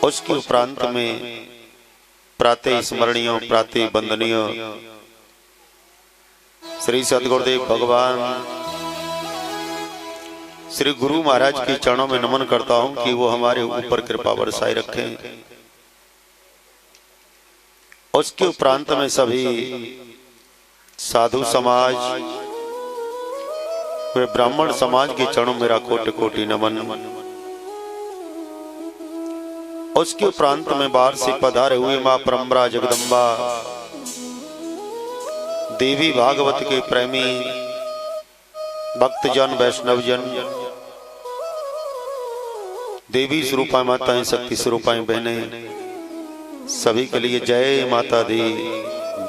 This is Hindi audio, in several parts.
उसके उपरांत में प्रातः स्मरणीय प्रातः वंदनीय श्री सद्गुरुदेव भगवान श्री गुरु महाराज के चरणों में नमन करता हूं कि वो हमारे ऊपर कृपा बरसाए रखें। उसके उपरांत में सभी साधु समाज वे ब्राह्मण समाज के चरणों में मेरा कोटि कोटि नमन। उसके उपरांत में बाहर से पधारे हुए मां परम्परा जगदम्बा देवी भागवत के प्रेमी भक्तजन वैष्णवजन, देवी स्वरूपाएं माताएं, शक्ति स्वरूपाएं बहनें, सभी के लिए जय माता दी,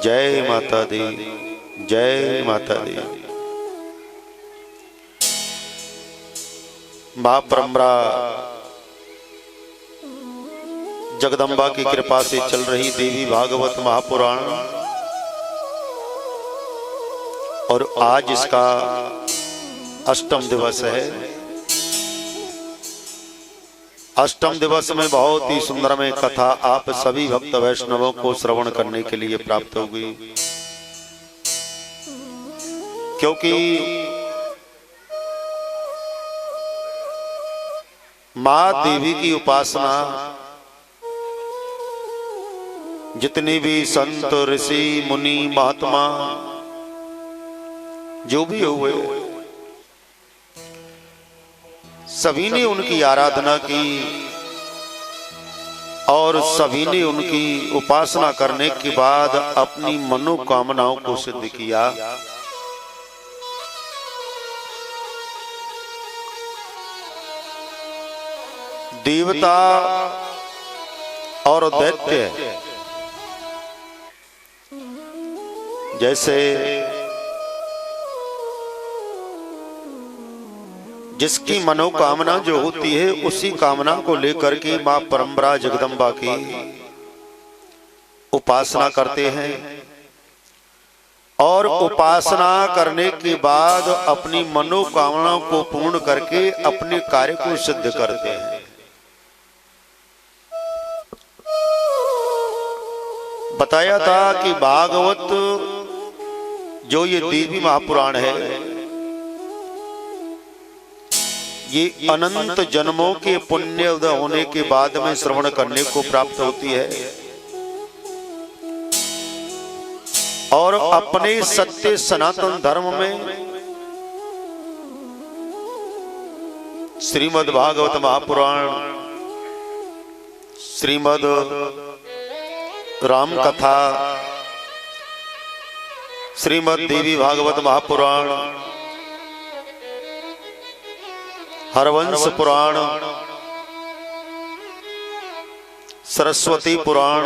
जय माता दी, जय माता दी। मां परम्परा जगदम्बा की कृपा से चल रही देवी भागवत महापुराण और आज इसका अष्टम दिवस है। अष्टम दिवस में बहुत ही सुंदर में कथा आप सभी भक्त वैष्णवों को श्रवण करने के लिए प्राप्त होगी, क्योंकि मां देवी की उपासना जितने भी संत ऋषि मुनि महात्मा जो भी हुए सभी ने उनकी आराधना की और सभी ने उनकी उपासना करने के बाद अपनी मनोकामनाओं को सिद्ध किया। देवता और दैत्य जैसे जिसकी मनोकामना जो होती है उसी कामना को लेकर के मां परम्परा जगदम्बा की उपासना करते हैं और उपासना करने के बाद अपनी मनोकामना को पूर्ण करके अपने कार्य को सिद्ध करते हैं। बताया था कि भागवत जो ये देवी महापुराण है ये अनंत जन्मों के पुण्य होने के बाद में श्रवण करने को प्राप्त होती है और अपने सत्य सनातन धर्म में श्रीमद् भागवत महापुराण, श्रीमद् राम कथा, श्रीमद् देवी भागवत महापुराण, हरवंश पुराण, सरस्वती पुराण,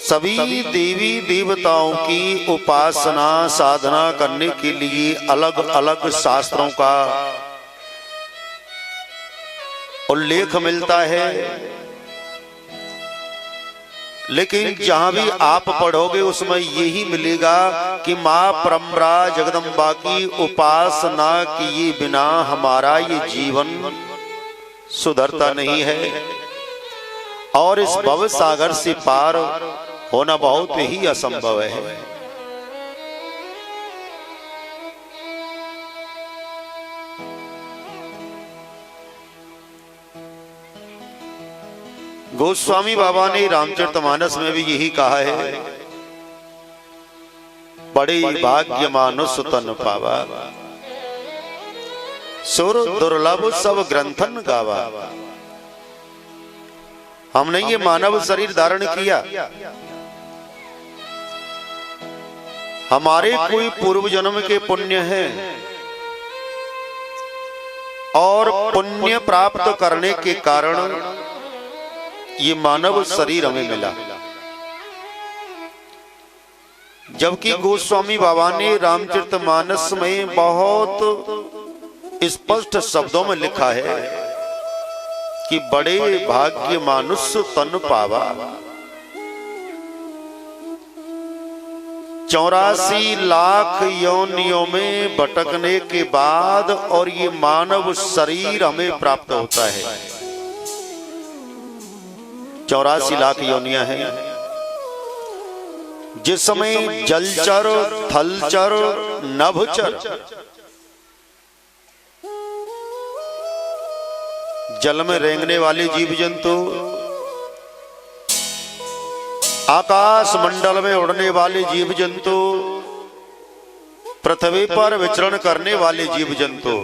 सभी देवी देवताओं की उपासना साधना करने के लिए अलग अलग शास्त्रों का उल्लेख मिलता है। लेकिन जहां भी आप पढ़ोगे उसमें यही मिलेगा कि मां परम्परा जगदम्बा की उपासना किए बिना हमारा ये जीवन सुधरता नहीं है और इस भव सागर से पार होना बहुत ही असंभव है। गोस्वामी बाबा ने रामचरितमानस में भी यही कहा है, बड़े भाग्य मानुष तन पावा, सुर दुर्लभ सब ग्रंथन गावा। हमने ये मानव शरीर धारण किया, हमारे कोई पूर्व जन्म के पुण्य हैं और पुण्य प्राप्त करने के कारण ये मानव शरीर हमें मिला। जबकि गोस्वामी बाबा ने रामचरितमानस में बहुत स्पष्ट शब्दों में लिखा है कि बड़े भाग्य मानुष तन पावा। 84 लाख योनियों में भटकने के बाद और ये मानव शरीर हमें प्राप्त होता है। 84 लाख योनियां हैं, जिसमें जलचर, थलचर, नभचर, जल में रेंगने वाले जीव जंतु, आकाश मंडल में उड़ने वाले जीव जंतु, पृथ्वी पर विचरण करने वाले जीव जंतु,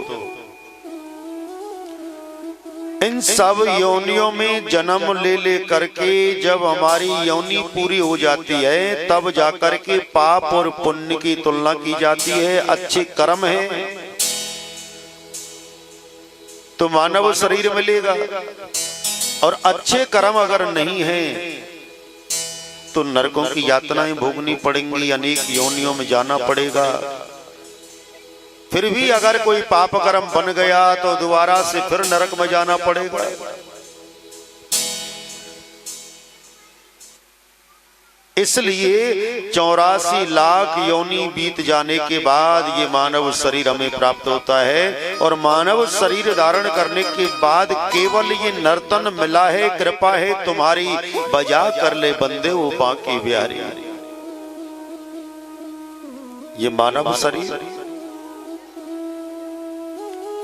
इन सब योनियों में जन्म ले करके जब हमारी योनि पूरी हो जाती है तब जाकर के पाप और पुण्य की तुलना की जाती है। अच्छे कर्म है तो मानव शरीर मिलेगा, और अच्छे कर्म अगर नहीं है तो नरकों की यातनाएं भोगनी पड़ेंगी, अनेक योनियों में जाना पड़ेगा। फिर भी अगर कोई पाप कर्म बन गया तो दोबारा से फिर नरक में जाना पड़ेगा। इसलिए 84 लाख योनि बीत जाने के बाद ये मानव शरीर हमें प्राप्त होता है, और मानव शरीर धारण करने के बाद केवल ये नर्तन मिला है, कृपा है तुम्हारी, बजा कर ले बंदे वो बांके बिहारी। ये मानव शरीर,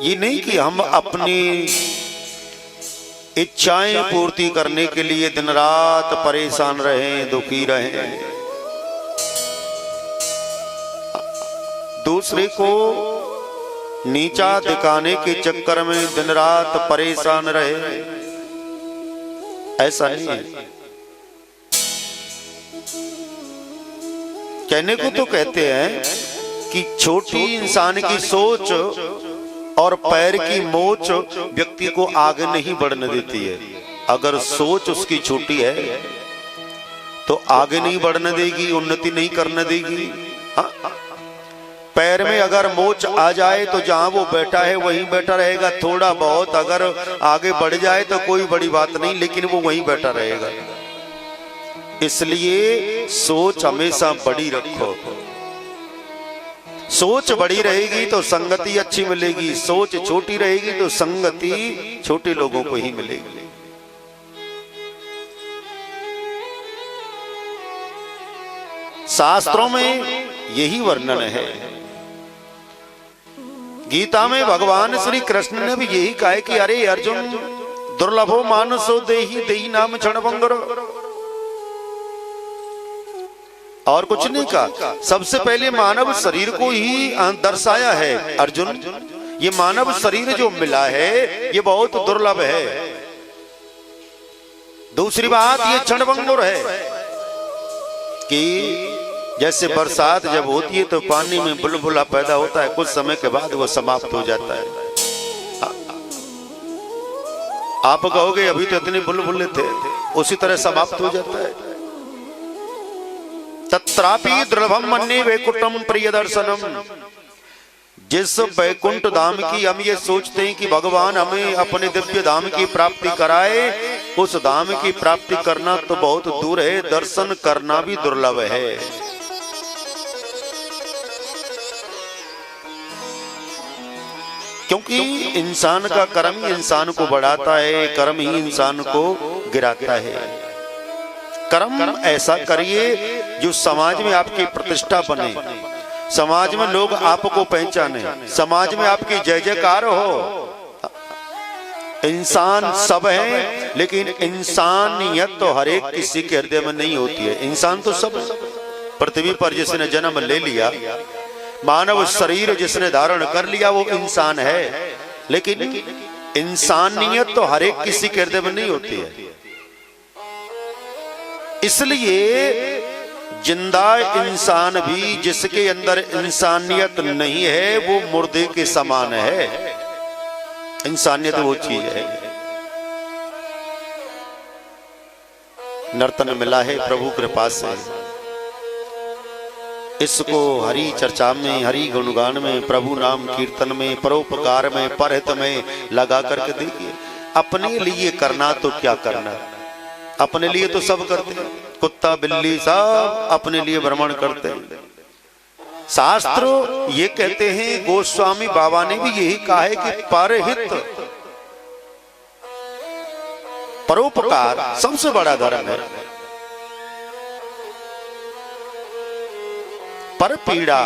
ये नहीं कि हम अपनी इच्छाएं पूर्ति करने के लिए दिन रात परेशान रहें, दुखी रहें, दूसरे को नीचा दिखाने के चक्कर में दिन रात परेशान रहे, ऐसा नहीं है। कहने को तो कहते हैं कि छोटी इंसान की सोच और पैर की मोच व्यक्ति को आगे नहीं बढ़ने देती है। अगर सोच उसकी छोटी है तो आगे नहीं बढ़ने देगी, उन्नति नहीं करने देगी। हाँ? पैर में अगर मोच आ जाए तो जहां वो बैठा है वहीं बैठा रहेगा। थोड़ा बहुत अगर आगे बढ़ जाए तो कोई बड़ी बात नहीं, लेकिन वो वहीं बैठा रहेगा। इसलिए सोच हमेशा बड़ी रखो। सोच बड़ी रहेगी तो संगति अच्छी मिलेगी, सोच छोटी रहेगी तो संगति छोटे लोगों को ही मिलेगी। शास्त्रों में यही वर्णन है। गीता में भगवान श्री कृष्ण ने भी यही कहा है कि अरे अर्जुन, दुर्लभो मानसो देहि देहि नाम क्षणभंगुर। और कुछ नहीं कहा। सबसे पहले मानव शरीर को ही दर्शाया है। अर्जुन, ये मानव शरीर जो मिला है ये बहुत दुर्लभ है। दूसरी बात, ये क्षणभंगुर है कि जैसे बरसात जब होती है तो पानी में बुलबुला पैदा होता है, कुछ समय के बाद वो समाप्त हो जाता है। आप कहोगे अभी तो इतने बुलबुले थे, उसी तरह समाप्त हो जाता है। तत्रापि दुर्लभम मन्ये वैकुंठम प्रिय दर्शनम। जिस वैकुंठ धाम की हम ये सोचते हैं कि भगवान हमें अपने दिव्य धाम की प्राप्ति कराए, उस धाम की प्राप्ति करना तो बहुत दूर है, दर्शन करना भी दुर्लभ है। क्योंकि इंसान का कर्म ही इंसान को बढ़ाता है, कर्म ही इंसान को गिराता है। कर्म ऐसा करिए जो समाज में आपकी प्रतिष्ठा बने, समाज में लोग आपको पहचाने, समाज में आपकी जय जयकार हो। इंसान सब है, लेकिन इंसानियत तो हर एक किसी के हृदय में नहीं होती है। इंसान तो सब है। पृथ्वी पर जिसने जन्म ले लिया, मानव शरीर जिसने धारण कर लिया, वो इंसान है, लेकिन इंसानियत तो हर एक किसी के हृदय में नहीं होती है। इसलिए जिंदा इंसान भी जिसके अंदर इंसानियत नहीं है वो मुर्दे के समान है। इंसानियत वो चीज है। नर्तन मिला है प्रभु कृपा से, इसको हरि चर्चा में, हरि गुणगान में, प्रभु नाम कीर्तन में, परोपकार में, परहित में लगा करके देखिए। अपने लिए करना तो क्या करना, अपने लिए तो सब करते हैं। कुत्ता बिल्ली सब अपने लिए भ्रमण करते हैं। शास्त्र ये कहते हैं, गोस्वामी बाबा ने भी यही कहा है कि परहित, परोपकार सबसे बड़ा धर्म है। पर पीड़ा,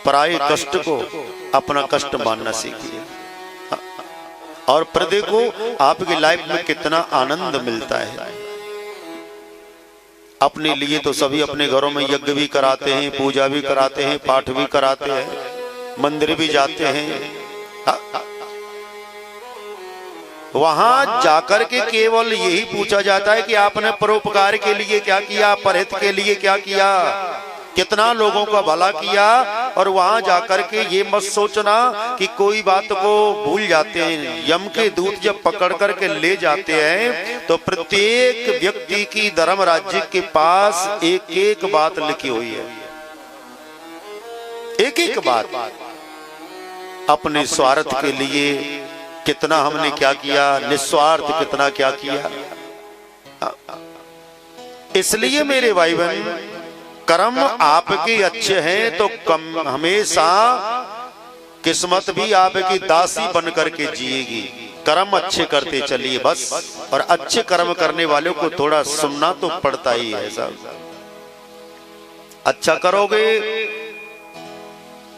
पराये कष्ट को अपना कष्ट मानना सीखिए। और पर देखो आपकी लाइफ में कितना आनंद मिलता है। अपने लिए तो सभी अपने घरों में यज्ञ भी कराते हैं, पूजा भी कराते हैं, पाठ भी कराते हैं, मंदिर भी जाते हैं। वहां जाकर के केवल यही पूछा जाता है कि आपने परोपकार के लिए क्या किया, परहित के लिए क्या किया, कितना लोगों का भला किया। और वहां जाकर के ये मत सोचना कि कोई बात को भूल जाते हैं। यम के दूत जब पकड़ करके ले जाते हैं तो प्रत्येक व्यक्ति की धर्म राज्य के पास एक एक बात लिखी हुई है, एक एक बात। अपने स्वार्थ के लिए कितना हमने क्या किया, निस्वार्थ कितना क्या किया। इसलिए मेरे भाई बहन, कर्म आपके अच्छे हैं तो कम हमेशा किस्मत भी आपकी दासी बन करके जिएगी। कर्म अच्छे करते चलिए बस। और अच्छे कर्म करने वालों को थोड़ा सुनना तो पड़ता ही है साहब। अच्छा करोगे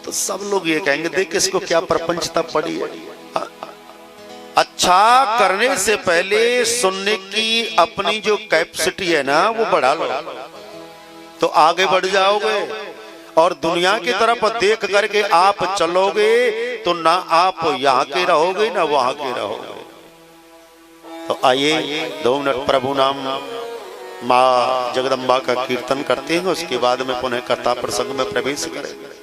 तो सब लोग ये कहेंगे, देख इसको क्या प्रपंचता पड़ी है। अच्छा करने से पहले सुनने की अपनी जो कैपेसिटी है ना, वो बढ़ा लो तो आगे बढ़ जाओगे। और दुनिया की तरफ देख करके आप चलोगे तो ना आप यहाँ के रहोगे ना वहां के रहोगे। तो आइए 2 मिनट प्रभु नाम माँ जगदम्बा का कीर्तन करते हैं, उसके बाद में पुनः कथा प्रसंग में प्रवेश करेंगे।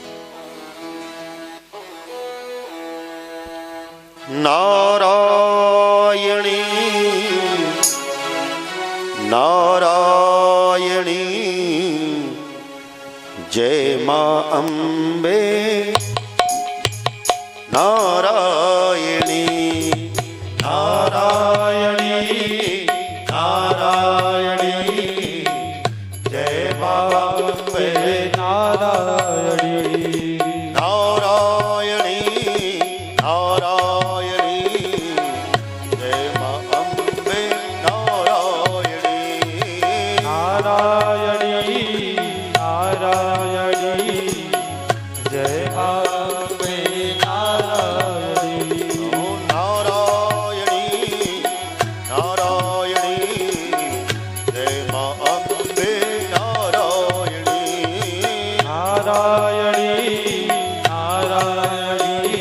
नारायणी नारायणी जय मां अम्बे, नारायणी नारायणी नारायणी जय मां अम्बे, नारायणी नारायणी नारायणी जय मां अम्बे, नारायणी नारायणी नारायणी जय अम्बे, नारायणी नारायणी नारायणी जय मां अम्बे, नारायणी नारायणी नारायणी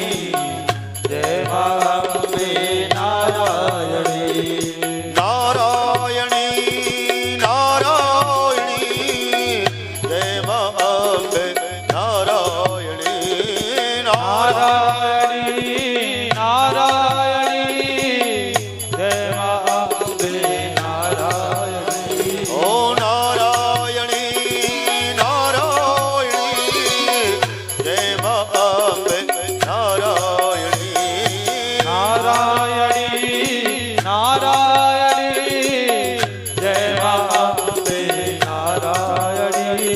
जय मां अम्बे, नारायणी नारायणी नारायणी जय मां अम्बे, नारायणी नारायणी नारायणी जय मां अम्बे, नारायणी ओ नारायणी नारायणी जय मां अम्बे, नारायणी नारायणी नारायणी जय मां अम्बे, नारायणी।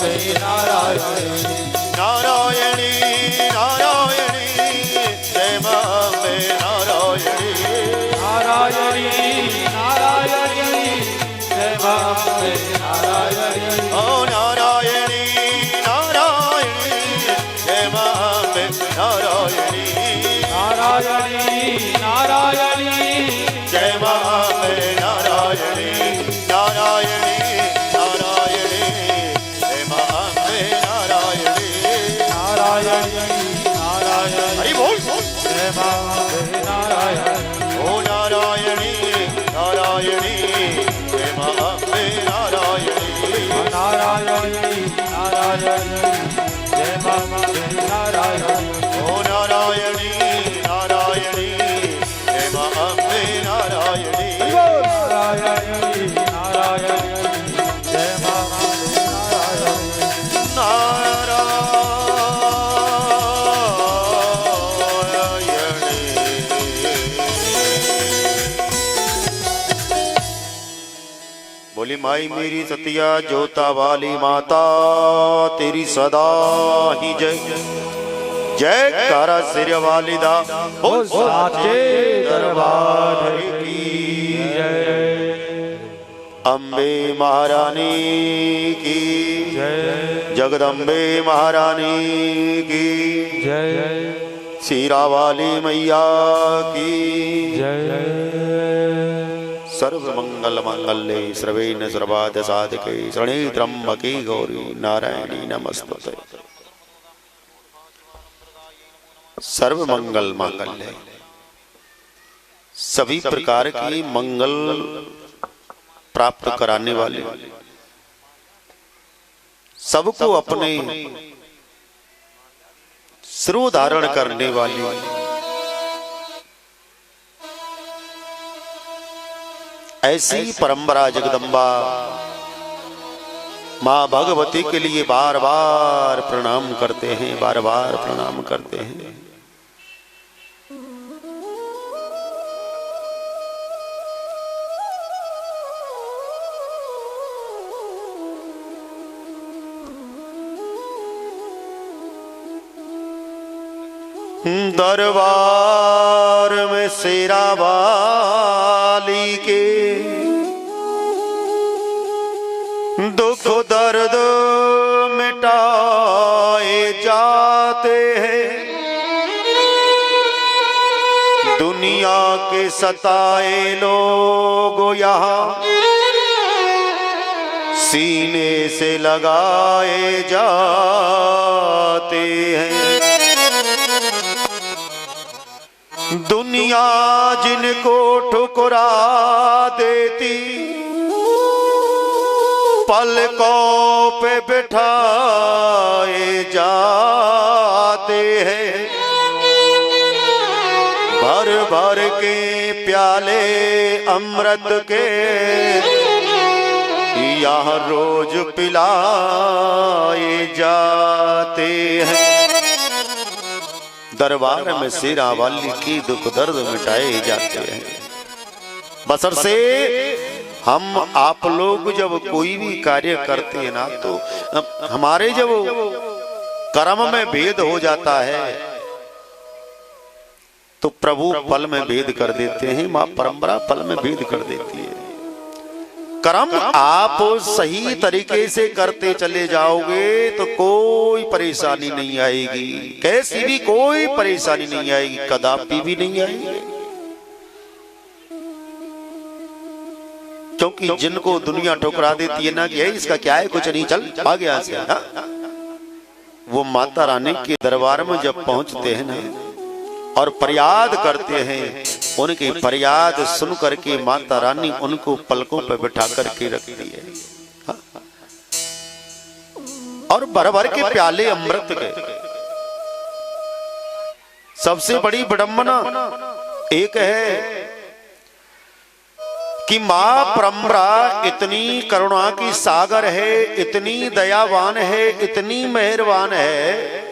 नारायणी नारायणी नारायणी जय मां अम्बे नारायणी नारायणी नारायणी जय मां अम्बे नारायणी ओ नारायणी नारायणी जय मां अम्बे नारायणी नारायणी नारायणी जय मां अम्बे नारायणी नारायणी नारायणी जय मां अम्बे नारायणी नारायणी नारायणी हरि बोल जय मां अम्बे नारायणी ओ नारायणी नारायणी जय मां अम्बे नारायणी नारायणी नारायणी जय मां अम्बे नारायणी ओ नारायणी नारायणी जय मां अम्बे नारायणी नारायणी नारायणी जय मां अम्बे नारायणी बोली माई मेरी सतिया जोता वाली माता तेरी सदा ही जय जय कारा सिर वाली दा बोल साचे दरबार की जय अम्बे महारानी की जय जगदम्बे महारानी की जय सीरा वाली मैया की जय सर्व मंगल मंगल्ये सर्वेन सर्वार्थ साधके शरणे त्र्यंबके गौरी नारायणी नमस्तुते सर्व मंगल मांगल्ये सभी प्रकार की मंगल प्राप्त कराने वाले सबको अपने सिरों धारण करने वाली ऐसी परंपरा जगदम्बा मां भगवती के लिए बार बार प्रणाम करते हैं, बार बार प्रणाम करते हैं। दरबार में शेरा वाली के दुख दर्द मिटाए जाते हैं, दुनिया के सताए लोग यहाँ सीने से लगाए जाते हैं। दुनिया जिनको ठुकरा देती पलकों पे बिठाए जाते हैं, भर भर के प्याले अमृत के यहाँ रोज पिलाए जाते हैं। दरबार में शेरा वाली की दुख दर्द मिटाए जाते हैं। बशर्ते हम आप लोग जब कोई भी कार्य करते हैं ना तो हमारे जब कर्म में भेद हो जाता है तो प्रभु फल में भेद कर देते हैं, मां परंपरा फल में भेद कर देती है। कर्म आप सही तरीके से करते चले जाओगे तो कोई परेशानी नहीं आएगी, कैसी भी कोई परेशानी नहीं आएगी, कदापि भी नहीं आएगी। क्योंकि जिनको दुनिया ठुकरा देती है ना कि इसका क्या है, कुछ नहीं, चल भाग यहाँ से, वो माता रानी के दरबार में जब पहुंचते हैं ना और फरियाद करते हैं, उनकी फरियाद सुन करके माता रानी उनको पलकों पर बिठा करके रखती है। और भर भर के प्याले अमृत के। सबसे बड़ी विडंबना एक है कि मां परंपरा इतनी करुणा की सागर है, इतनी दयावान है, इतनी मेहरबान है,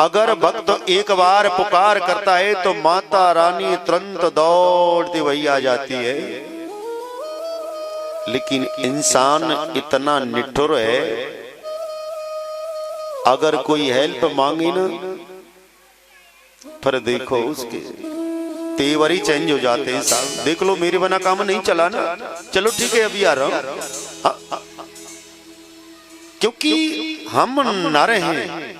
अगर भक्त एक बार पुकार करता है तो माता रानी तुरंत दौड़ती वही आ जाती है। लेकिन इंसान इतना निठुर है, अगर कोई हेल्प मांगे ना, फिर देखो उसके तेवर ही चेंज हो जाते हैं साहब। देख लो मेरे बना काम नहीं चला ना, चलो ठीक है अभी आ रहा हूं। क्योंकि हम नर हैं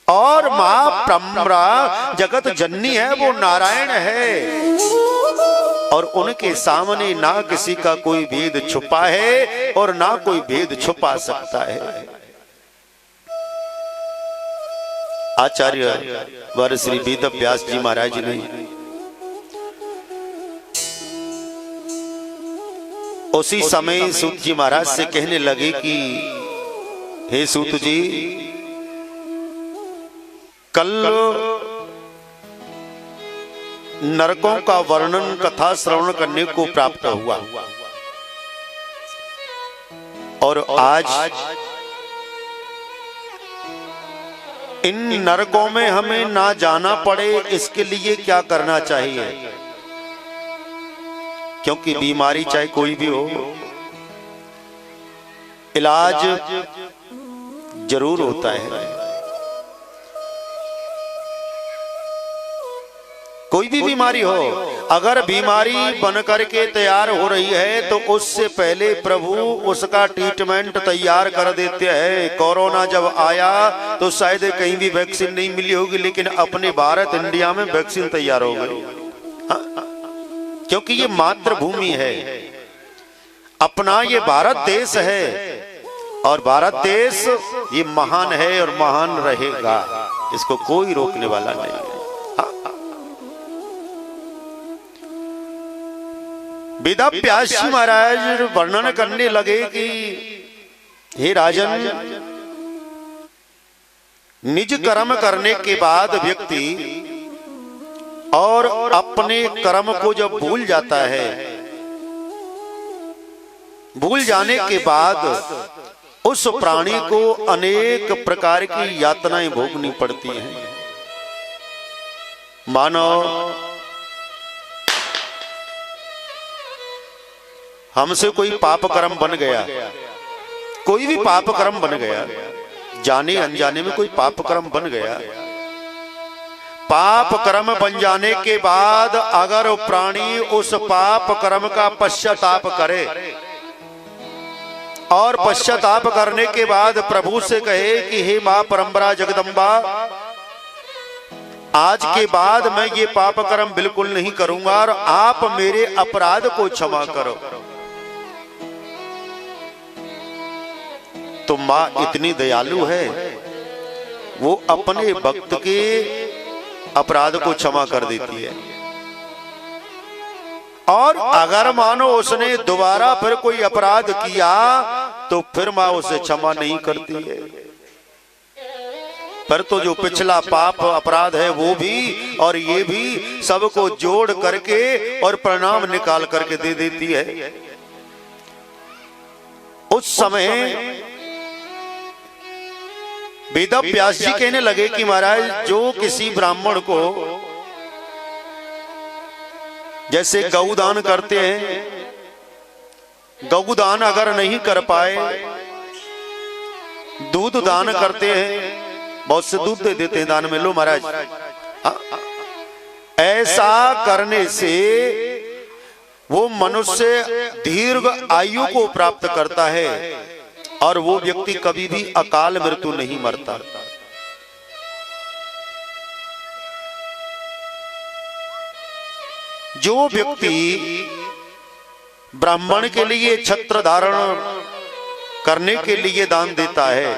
और मां प्रम्रा जगत जननी है, वो नारायण है, और उनके सामने ना किसी का कोई भेद छुपा है और ना कोई भेद छुपा सकता है। आचार्य वर श्री वेद व्यास जी महाराज ने उसी समय सूत जी महाराज से कहने लगे कि हे सूत जी, कल नरकों का वर्णन कथा श्रवण करने को प्राप्त हुआ और आज इन नरकों में हमें ना जाना पड़े, इसके लिए क्या करना चाहिए? क्योंकि बीमारी चाहे कोई भी हो, इलाज जरूर होता है। कोई भी बीमारी हो, अगर बीमारी बन करके तैयार हो रही है तो उससे पहले प्रभु उसका ट्रीटमेंट तैयार कर देते हैं। कोरोना जब आया तो शायद कहीं भी वैक्सीन नहीं मिली होगी, लेकिन अपने भारत इंडिया में वैक्सीन तैयार हो गई। क्योंकि ये मातृभूमि है, अपना ये भारत देश है, और भारत देश ये महान है और महान रहेगा, इसको कोई रोकने वाला नहीं है। वेद व्यास जी महाराज वर्णन करने लगे कि हे राजन, निज कर्म करने के बाद व्यक्ति और अपने कर्म को जब भूल जाता है, भूल जाने के बाद उस प्राणी को अनेक प्रकार की यातनाएं भोगनी पड़ती हैं। मानो हमसे कोई पाप कर्म बन गया, कोई भी पाप कर्म बन गया, जाने अनजाने में कोई पाप कर्म बन गया, पाप कर्म बन जाने के बाद अगर वो प्राणी उस पाप कर्म का पश्चाताप करे और पश्चाताप करने के बाद प्रभु से कहे कि हे मां परम्परा जगदम्बा, आज के बाद मैं ये पाप कर्म बिल्कुल नहीं करूंगा और आप मेरे अपराध को क्षमा करो, तो मां इतनी दयालु है, वो अपने भक्त के अपराध को क्षमा कर देती है। और अगर मानो उसने दोबारा फिर कोई अपराध किया तो फिर मां उसे क्षमा नहीं करती है, पर तो जो पिछला पाप अपराध है वो भी और ये भी सबको जोड़ करके और परिणाम निकाल करके दे देती है। उस समय वेद व्यास जी कहने लगे कि महाराज, जो किसी ब्राह्मण को जैसे गौदान करते हैं, गौदान अगर नहीं कर पाए, दूध दान करते हैं, बहुत से दूध दे देते हैं दान में, लो महाराज, ऐसा करने से वो मनुष्य दीर्घ आयु को प्राप्त करता है और वो व्यक्ति कभी भी अकाल मृत्यु नहीं मरता। जो व्यक्ति ब्राह्मण के लिए छत्र धारण करने के लिए दान देता है,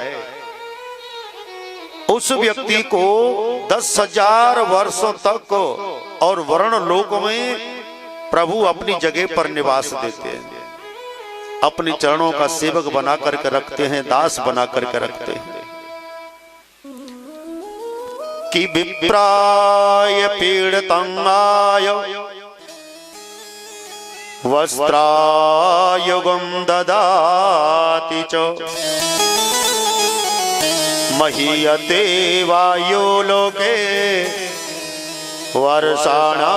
उस व्यक्ति को 10,000 वर्षों तक और वर्ण लोक में प्रभु अपनी जगह पर निवास देते हैं, अपने चरणों का सेवक बना करके रखते हैं, दास बना करके रखते हैं। कि विप्राय पीड़िताय वस्त्रायुगं ददाति च महीयते वायो लोके वर्षाणां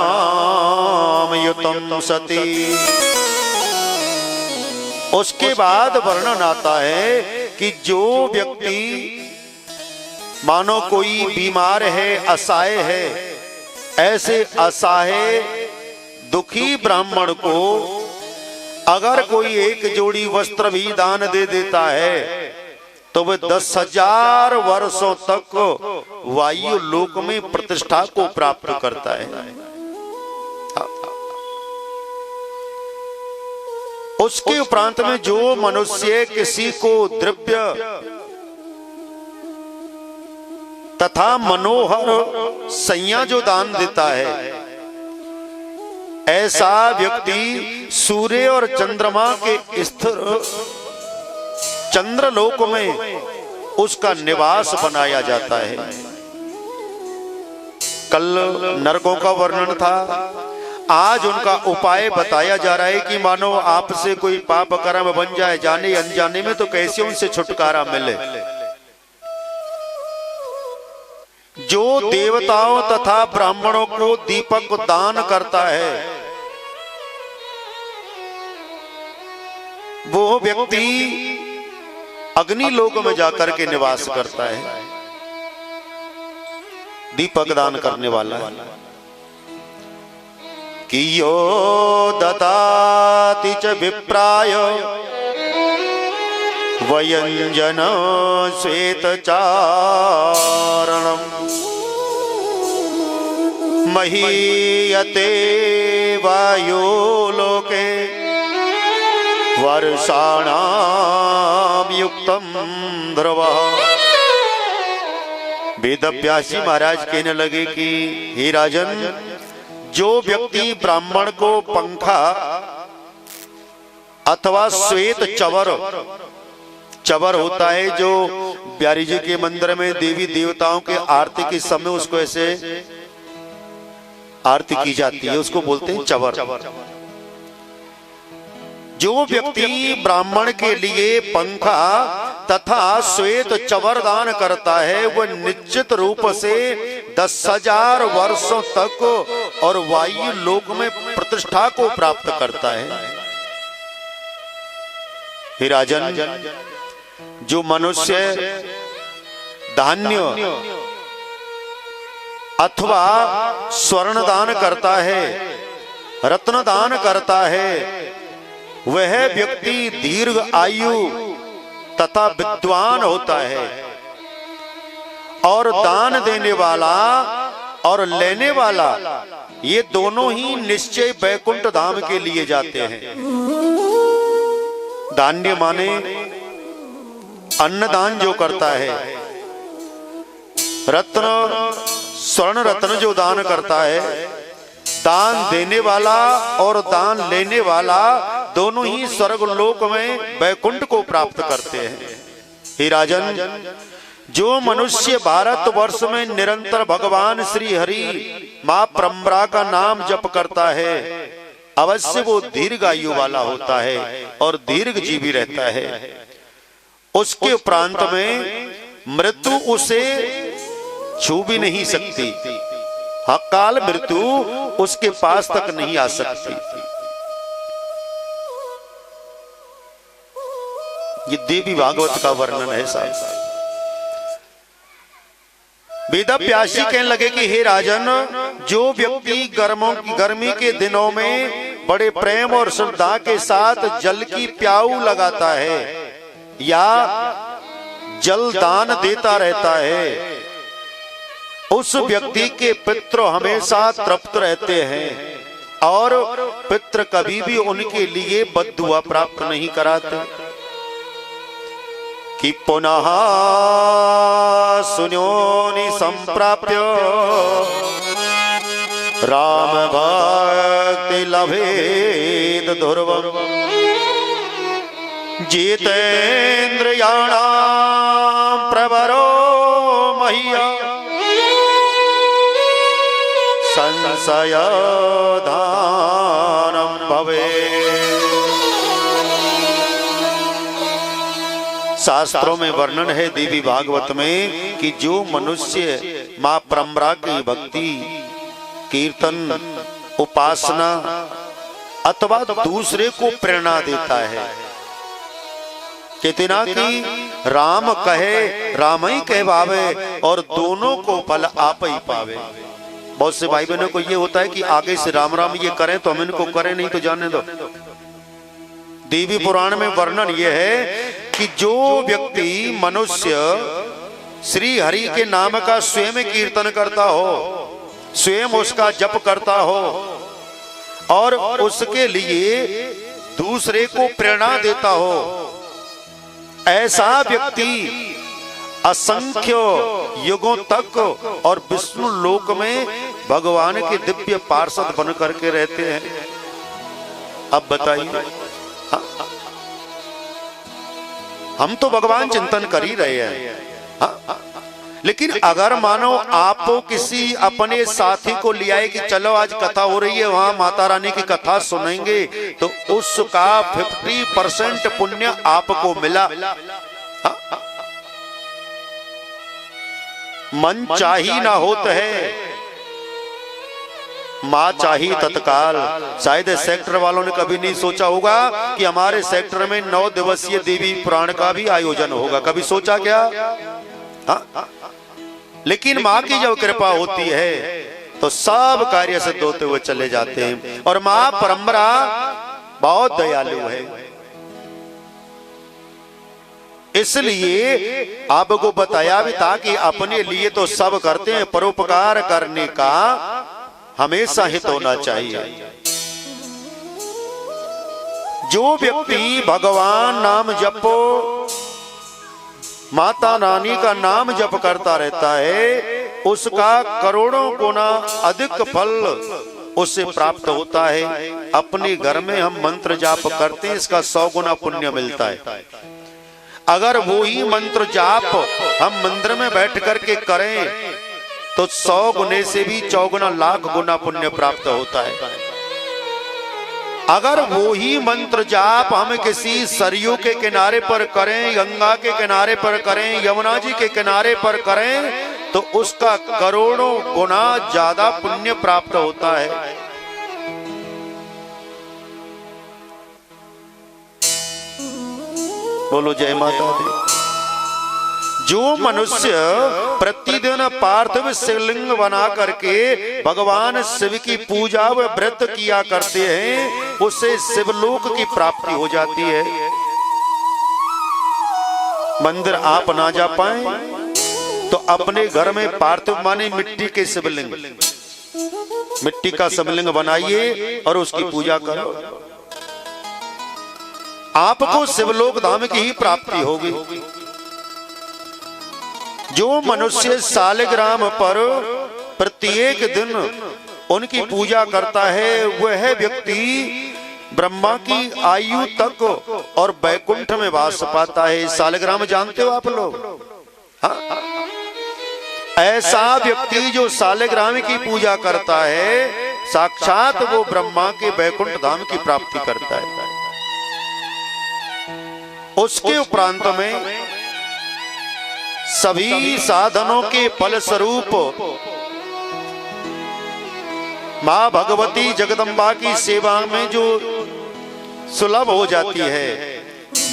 युतं सति उसके बाद वर्णन आता है कि जो व्यक्ति मानो कोई बीमार है, असहाय है, ऐसे असहाय दुखी ब्राह्मण को अगर कोई एक जोड़ी वस्त्र भी दान दे देता है तो वह 10,000 वर्षों तक वायु लोक में प्रतिष्ठा को प्राप्त करता है। उसके उपरांत में जो मनुष्य किसी को द्रव्य तथा मनोहर संज्ञा जो दान देता है, ऐसा व्यक्ति सूर्य और चंद्रमा के स्थिर चंद्रलोक में उसका निवास बनाया जाता है। कल नरकों का वर्णन था, आज उनका उपाय बताया जा रहा है कि मानो आपसे कोई पाप कर्म बन जाए जाने अनजाने में, तो कैसे उनसे छुटकारा मिले। जो देवताओं तथा ब्राह्मणों को दीपक दान करता है, वो व्यक्ति अग्नि लोक में जाकर के निवास करता है। दीपक दान करने वाला कि यो ददाति च विप्राय वयंजन श्वेत चारणम महीयते वायो लोके वर्षाणाम युक्तम ध्रुवः। वेदव्यासी महाराज कहने लगे कि हे राजन, जो व्यक्ति ब्राह्मण को पंखा अथवा श्वेत चवर, चवर होता है जो बिहारी जी के मंदिर में देवी देवताओं के आरती के समय उसको ऐसे आरती की जाती है, उसको बोलते हैं चवर। जो व्यक्ति ब्राह्मण के लिए पंखा तथा श्वेत चवर दान करता है, वह निश्चित रूप से 10,000 वर्षों तक और वायु लोक में प्रतिष्ठा को प्राप्त करता है। हे राजन, जो मनुष्य धान्य अथवा स्वर्ण दान करता है, रत्न दान करता है, वह व्यक्ति दीर्घ आयु तथा विद्वान होता है। और दान देने वाला और लेने वाला, ये दोनों ही निश्चय वैकुंठ धाम के लिए जाते हैं। दान्य माने अन्नदान जो करता है, रत्न स्वर्ण रत्न जो दान करता है, दान देने वाला और दान लेने वाला दोनों ही स्वर्ग लोक में वैकुंठ को प्राप्त करते हैं। हे राजन, जो मनुष्य भारत वर्ष में निरंतर भगवान श्री हरि मां प्रम्बरा का नाम जप करता है, अवश्य वो दीर्घ आयु वाला होता है और दीर्घ जीवी रहता है। उसके उपरांत में मृत्यु उसे छू भी नहीं सकती, अकाल मृत्यु उसके पास तक नहीं आ सकती। ये देवी भागवत का वर्णन है साहब। वेदव्यासी कहने लगे कि हे राजन, जो व्यक्ति गर्मी के दिनों में बड़े प्रेम और श्रद्धा के साथ जल की प्याऊ लगाता है या जल दान देता रहता है, उस व्यक्ति के पितृ हमेशा तृप्त रहते हैं और पितृ कभी भी उनके लिए बद्दुआ प्राप्त नहीं कराते। कि पुनः सुन्योनि संप्राप्य राम भक्ति लभेत ध्रुवम् जितेन्द्रियाणां प्रवरो मह्यं संशयधानं भवेत्। शास्त्रों में वर्णन है देवी भागवत में कि जो मनुष्य मां प्रम्बरा की भक्ति, कीर्तन, उपासना अथवा दूसरे को प्रेरणा देता है, कितना कि राम कहे राम ही कहवावे और दोनों को फल आप ही पावे। बहुत से भाई बहनों को ये होता है कि आगे से राम राम ये करें तो हम इनको करें, नहीं तो जाने दो। देवी पुराण में वर्णन यह है कि जो व्यक्ति मनुष्य श्री हरि के नाम का स्वयं कीर्तन करता हो, स्वयं उसका जप करता हो और उसके लिए दूसरे को प्रेरणा देता हो, ऐसा व्यक्ति असंख्य युगों तक और विष्णु लोक में भगवान के दिव्य पार्षद बन करके रहते हैं। अब बताइए, हम तो भगवान चिंतन कर ही रहे हैं, लेकिन अगर मानो आप किसी अपने साथी को ले आए कि चलो आज कथा हो रही है, वहां माता रानी की कथा सुनेंगे, तो उसका 50% पुण्य आपको मिला। मन चाही ना होत है, माँ चाही तत्काल। शायद सेक्टर वालों ने कभी नहीं सोचा होगा कि हमारे सेक्टर में 9 दिवसीय देवी पुराण का भी आयोजन होगा, कभी सोचा क्या? लेकिन माँ की जब कृपा होती है तो सब कार्य सिद्ध होते हुए चले जाते हैं। और माँ परंपरा बहुत दयालु है, इसलिए आपको बताया भी था कि अपने लिए तो सब करते हैं, परोपकार करने का हमेशा हित होना चाहिए। जो व्यक्ति भगवान नाम जपो, माता रानी का नाम जप करता रहता है, उसका करोड़ों गुना अधिक फल उससे प्राप्त होता है। अपने घर में हम मंत्र जाप करते हैं, इसका 100 गुना पुण्य मिलता है। अगर वो ही मंत्र जाप हम मंदिर में बैठ करके करें तो 100 गुने से भी 4 गुना लाख गुना पुण्य प्राप्त होता है। अगर वो ही मंत्र जाप हम किसी सरयू के किनारे पर करें, गंगा के किनारे पर करें, यमुना जी के किनारे पर करें, तो उसका करोड़ों गुना ज्यादा पुण्य प्राप्त होता है। बोलो जय माता दी। जो मनुष्य प्रतिदिन पार्थिव शिवलिंग बना करके भगवान शिव की पूजा व व्रत किया करते हैं, उसे शिवलोक की प्राप्ति हो जाती है। मंदिर आप ना जा पाए तो अपने घर में पार्थिव माने मिट्टी के शिवलिंग, मिट्टी का शिवलिंग बनाइए और उसकी पूजा करो, आपको शिवलोक धाम की ही प्राप्ति होगी। जो मनुष्य सालग्राम पर प्रत्येक दिन उनकी पूजा करता है, वह व्यक्ति ब्रह्मा की आयु तक और वैकुंठ में वास पाता है। सालग्राम जानते हो आप लोग? हाँ? ऐसा व्यक्ति जो सालग्राम की पूजा करता है, साक्षात वो ब्रह्मा के वैकुंठ धाम की प्राप्ति करता है। उसके उपरांत में सभी साधनों के फल स्वरूप मां भगवती जगदम्बा की सेवा में जो सुलभ हो जाती है,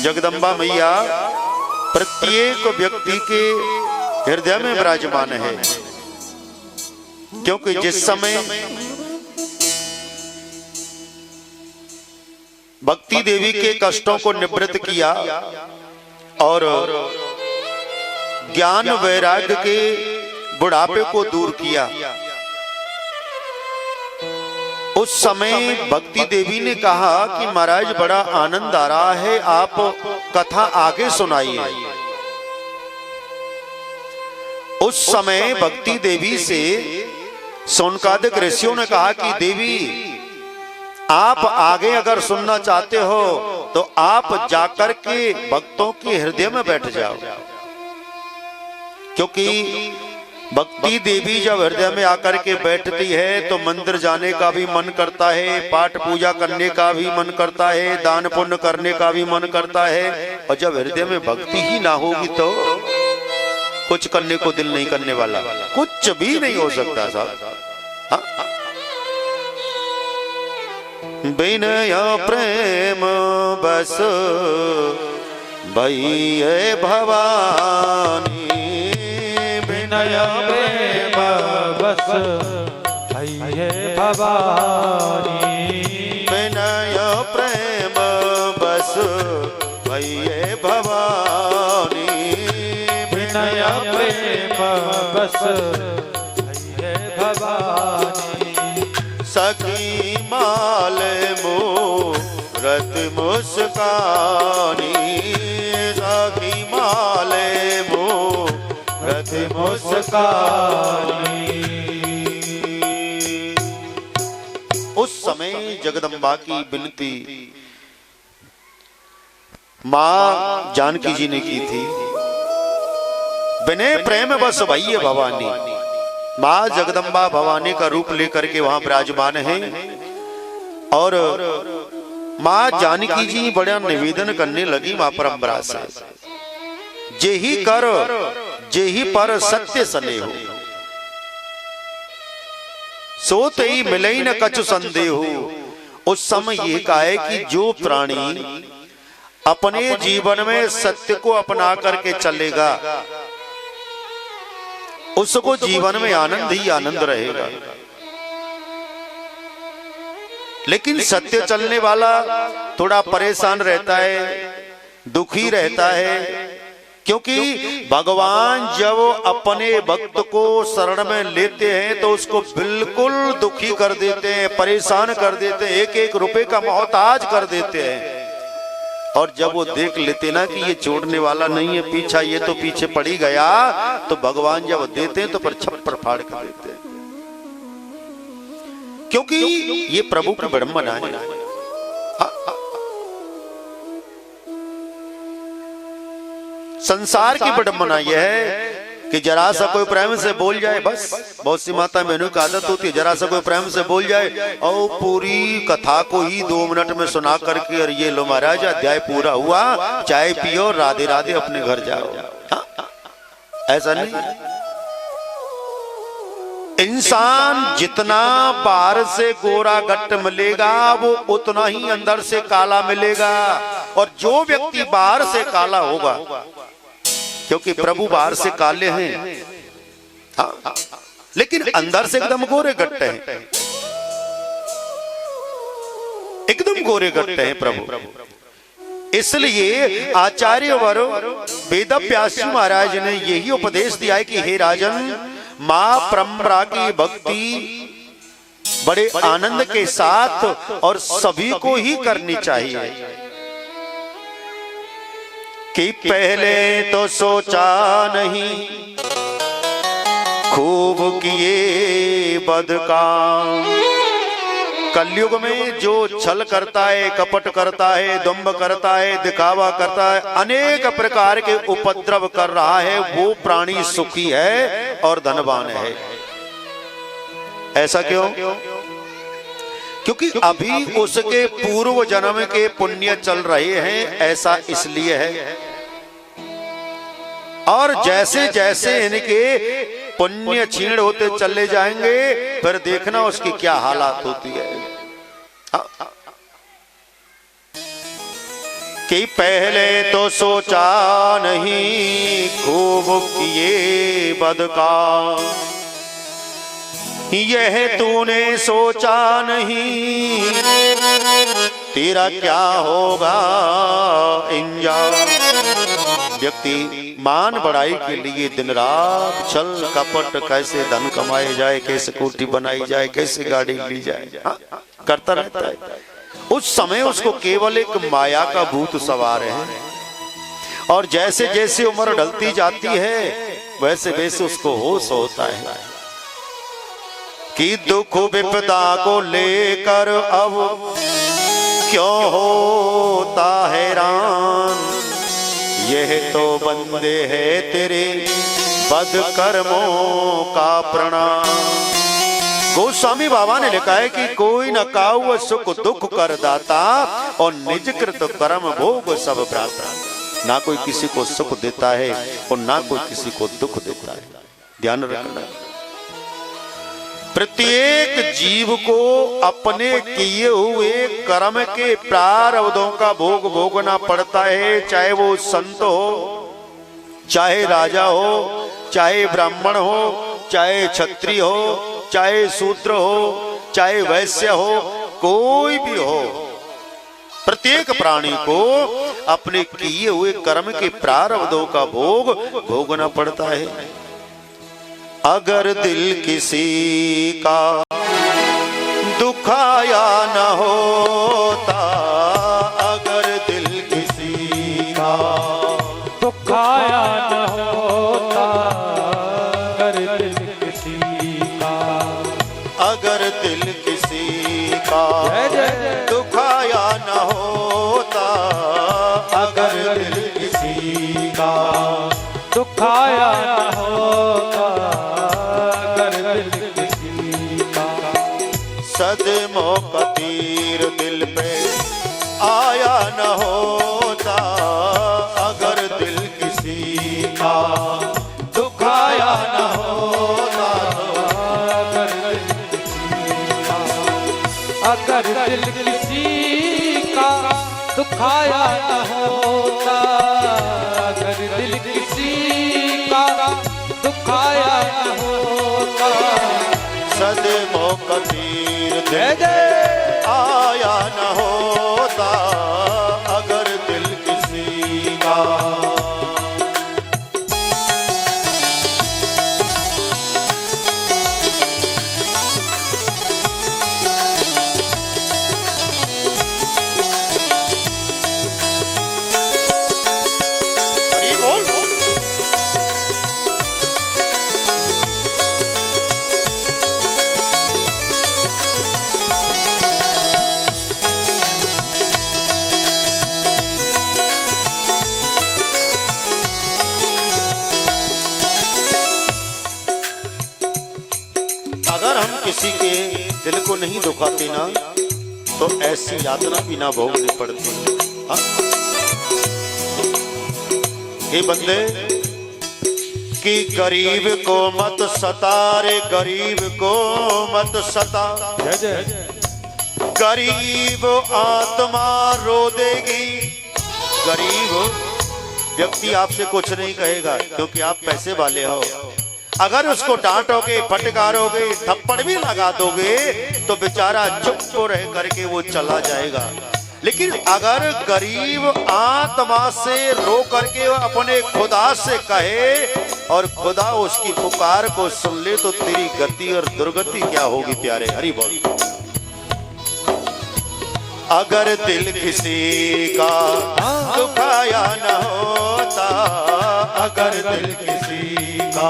जगदम्बा मैया प्रत्येक व्यक्ति के हृदय में विराजमान है। क्योंकि जिस समय भक्ति देवी के कष्टों को निवृत्त किया और ज्ञान वैराग्य के बुढ़ापे को दूर किया, उस समय भक्ति देवी ने कहा कि महाराज बड़ा आनंद आ रहा है, आप कथा आगे सुनाइए। उस समय भक्ति देवी से शौनकादिक ऋषियों ने कहा कि देवी आप आगे अगर सुनना चाहते हो तो आप जाकर के भक्तों के हृदय में बैठ जाओ। क्योंकि भक्ति देवी जब हृदय में आकर के बैठती है तो मंदिर जाने का भी मन करता है, पाठ पूजा करने का भी मन करता है, दान पुण्य करने का भी मन करता है। और जब हृदय में भक्ति ही ना होगी तो कुछ करने को दिल नहीं करने वाला, कुछ भी नहीं हो सकता साहब। विनय प्रेम बस भैये भवानी विनय प्रेम बस भैये भवानी विनय प्रेम बस भैये भवानी विनय प्रेम बस भैये भवानी सखी माल मूरत मुस्कानी सखी माल मूरत मुस्कानी। उस समय जगदम्बा की विनती मां जानकी जी ने की थी। विनय प्रेम बस भैये भवानी, मां जगदम्बा भवानी का रूप लेकर के वहां विराजमान है। और मां जानकी जी बड़ा निवेदन करने लगी मां परंपरा से, जेहि कर जेहि पर सत्य सने हो, सो तई मिलई न कछु संदेह। उस समय यह कहा है कि जो प्राणी अपने जीवन में सत्य को अपना करके चलेगा उसको जीवन में आनंद ही आनंद रहेगा। लेकिन सत्य चलने वाला थोड़ा परेशान रहता है, दुखी रहता है, क्योंकि भगवान जब अपने भक्त को शरण में लेते हैं तो उसको बिल्कुल दुखी कर देते हैं, परेशान कर देते हैं, एक एक रुपए का मोहताज कर देते हैं। और जब वो देख लेते ना कि ये छोड़ने वाला नहीं है पीछा, ये तो पीछे पड़ी गया, तो भगवान जब देते हैं तो पर छप्पर फाड़ कर देते हैं, क्योंकि ये प्रभु की विडंबना है। संसार की विडंबना यह है कि जरा सा कोई प्रेम से बोल जाए, बस बहुत सी माता बहनों की आदत होती है, जरा सा कोई प्रेम से बोल जाए और पूरी कथा को ही 2 मिनट में सुना करके, और ये लो महाराज अध्याय पूरा हुआ, चाय पियो, राधे राधे, अपने घर जाओ। ऐसा नहीं। इंसान जितना बाहर से गोरा गट्ट मिलेगा वो उतना ही अंदर से काला मिलेगा। और जो व्यक्ति बाहर से काला होगा, क्योंकि प्रभु बाहर से काले हैं, हाँ, लेकिन अंदर से एकदम गोरे गट्टे हैं, एकदम गोरे गट्टे हैं प्रभु। इसलिए आचार्य वर वेद व्यास जी महाराज ने यही उपदेश दिया है कि हे राजन, मां परंपरा की भक्ति बड़े आनंद के साथ और सभी को ही करनी चाहिए। कि पहले तो सोचा नहीं, खूब किए बदकाम। कलयुग में जो छल करता है, कपट करता है, दंभ करता है, दिखावा करता है, अनेक प्रकार के उपद्रव कर रहा है, वो प्राणी सुखी है और धनवान है। ऐसा क्यों? क्योंकि अभी उसके पूर्व जन्म के पुण्य चल रहे हैं, ऐसा इसलिए है। और जैसे जैसे इनके पुण्य क्षीण होते चले जाएंगे, फिर देखना उसकी क्या हालत होती है। कि पहले तो सोचा नहीं, खूब किए बदकाम। यह तूने सोचा नहीं, तेरा क्या होगा इंजाम। व्यक्ति मान बढ़ाई के लिए दिन रात छल कपट, कैसे धन कमाए जाए, कैसे कोठी बनाई जाए, कैसे गाड़ी ली जाए, करता रहता है। उस समय उसको केवल एक माया का भूत सवार है। और जैसे जैसे उम्र ढलती जाती है वैसे वैसे उसको होश होता है कि दुख विपदा को लेकर अब क्यों होता हैरान। यह तो बंदे है तेरे बदकर्मों का प्रणाम। गोस्वामी बाबा ने लिखा है कि कोई न काऊ सुख दुख कर दाता, और निज कृत कर्म भोग सब भ्राता। ना कोई किसी को सुख देता है और ना कोई किसी को दुख देता है, ध्यान रखना। प्रत्येक जीव को अपने किए हुए कर्म के प्रारब्धों का भोग भोगना पड़ता है, चाहे वो संत हो, चाहे राजा हो, चाहे ब्राह्मण हो, चाहे क्षत्रिय हो, चाहे शूद्र हो, चाहे वैश्य हो, कोई भी हो। प्रत्येक प्राणी को अपने किए हुए कर्म के प्रारब्धों का भोग भोगना पड़ता है। अगर दिल किसी का दुखाया न होता, अगर दिल किसी का दुखाया न होता, अगर दिल किसी का, अगर दिल किसी का दुखाया न होता, अगर दिल किसी का दुखाया न होता, अगर दिल किसी का, सदमों का तीर दिल पे आया न होता, अगर दिल किसी का दुखाया न होता, अगर दिल किसी का दुखाया न होता, अगर दिल किसी का दुखाया न होता, सदमों का तीर दिल पे आया न होता, अगर दिल किसी का। अगर हम किसी के दिल को नहीं दुखाते ना, तो ऐसी यातना भी ना भोगनी पड़ती। हाँ? हे बंदे, कि गरीब को मत सता रे, गरीब को मत सता, गरीब आत्मा रो देगी। गरीब व्यक्ति आपसे कुछ नहीं कहेगा क्योंकि आप पैसे वाले हो। अगर उसको डांटोगे, फटकारोगे, थप्पड़ भी लगा दोगे तो बेचारा चुप रह करके वो चला जाएगा। लेकिन अगर गरीब आत्मा से रो करके अपने खुदा से कहे और खुदा उसकी पुकार को सुन ले, तो तेरी गति और दुर्गति क्या होगी प्यारे। हरि बोल। अगर दिल किसी का दुखाया न होता, अगर दिल किसी का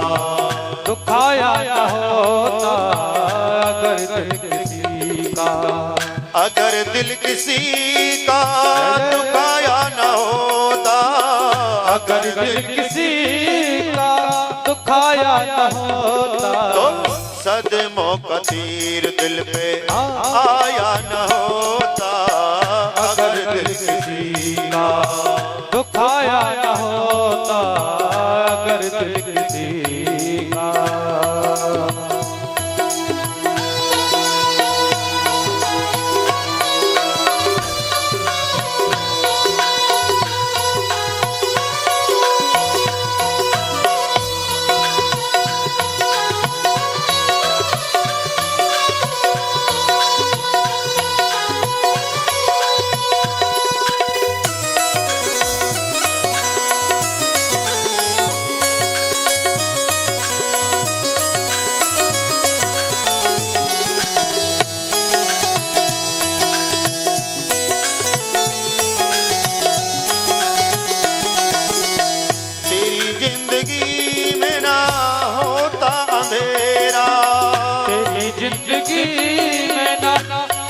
दुखाया न होता, अगर दिल किसी का, अगर दिल किसी का दुखाया न होता, अगर दिल किसी का दुखाया न होता, तो सदमों का तीर दिल पे आया न होता, अगर दिल किसी का दुखाया न होता, अगर दिल किसी का।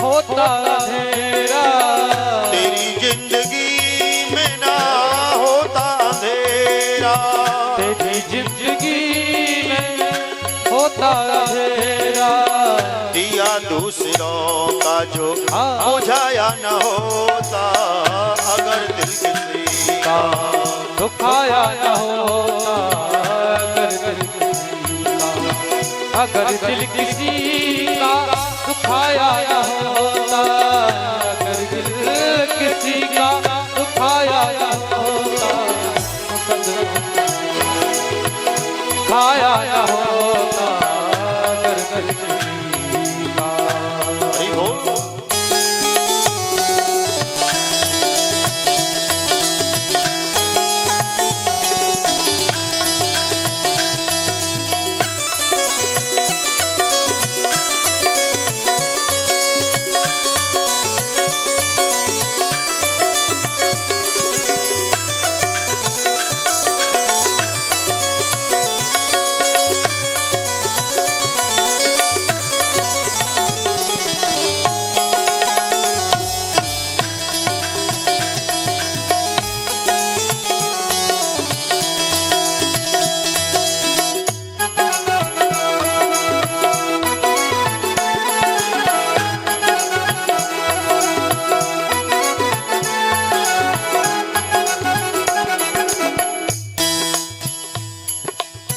होता अंधेरा, तेरी जिंदगी में ना होता अंधेरा, तेरी जिंदगी में होता अंधेरा, दिया दूसरों का जो बुझाया न होता, अगर दिल किसी का दुखाया न होता, अगर दिल किसी का, अगर दिल किसी का दुखाया न होता, अगर दिल किसी का दुखाया न होता, खाया न होता, अगर दिल किसी का। हरि बोल।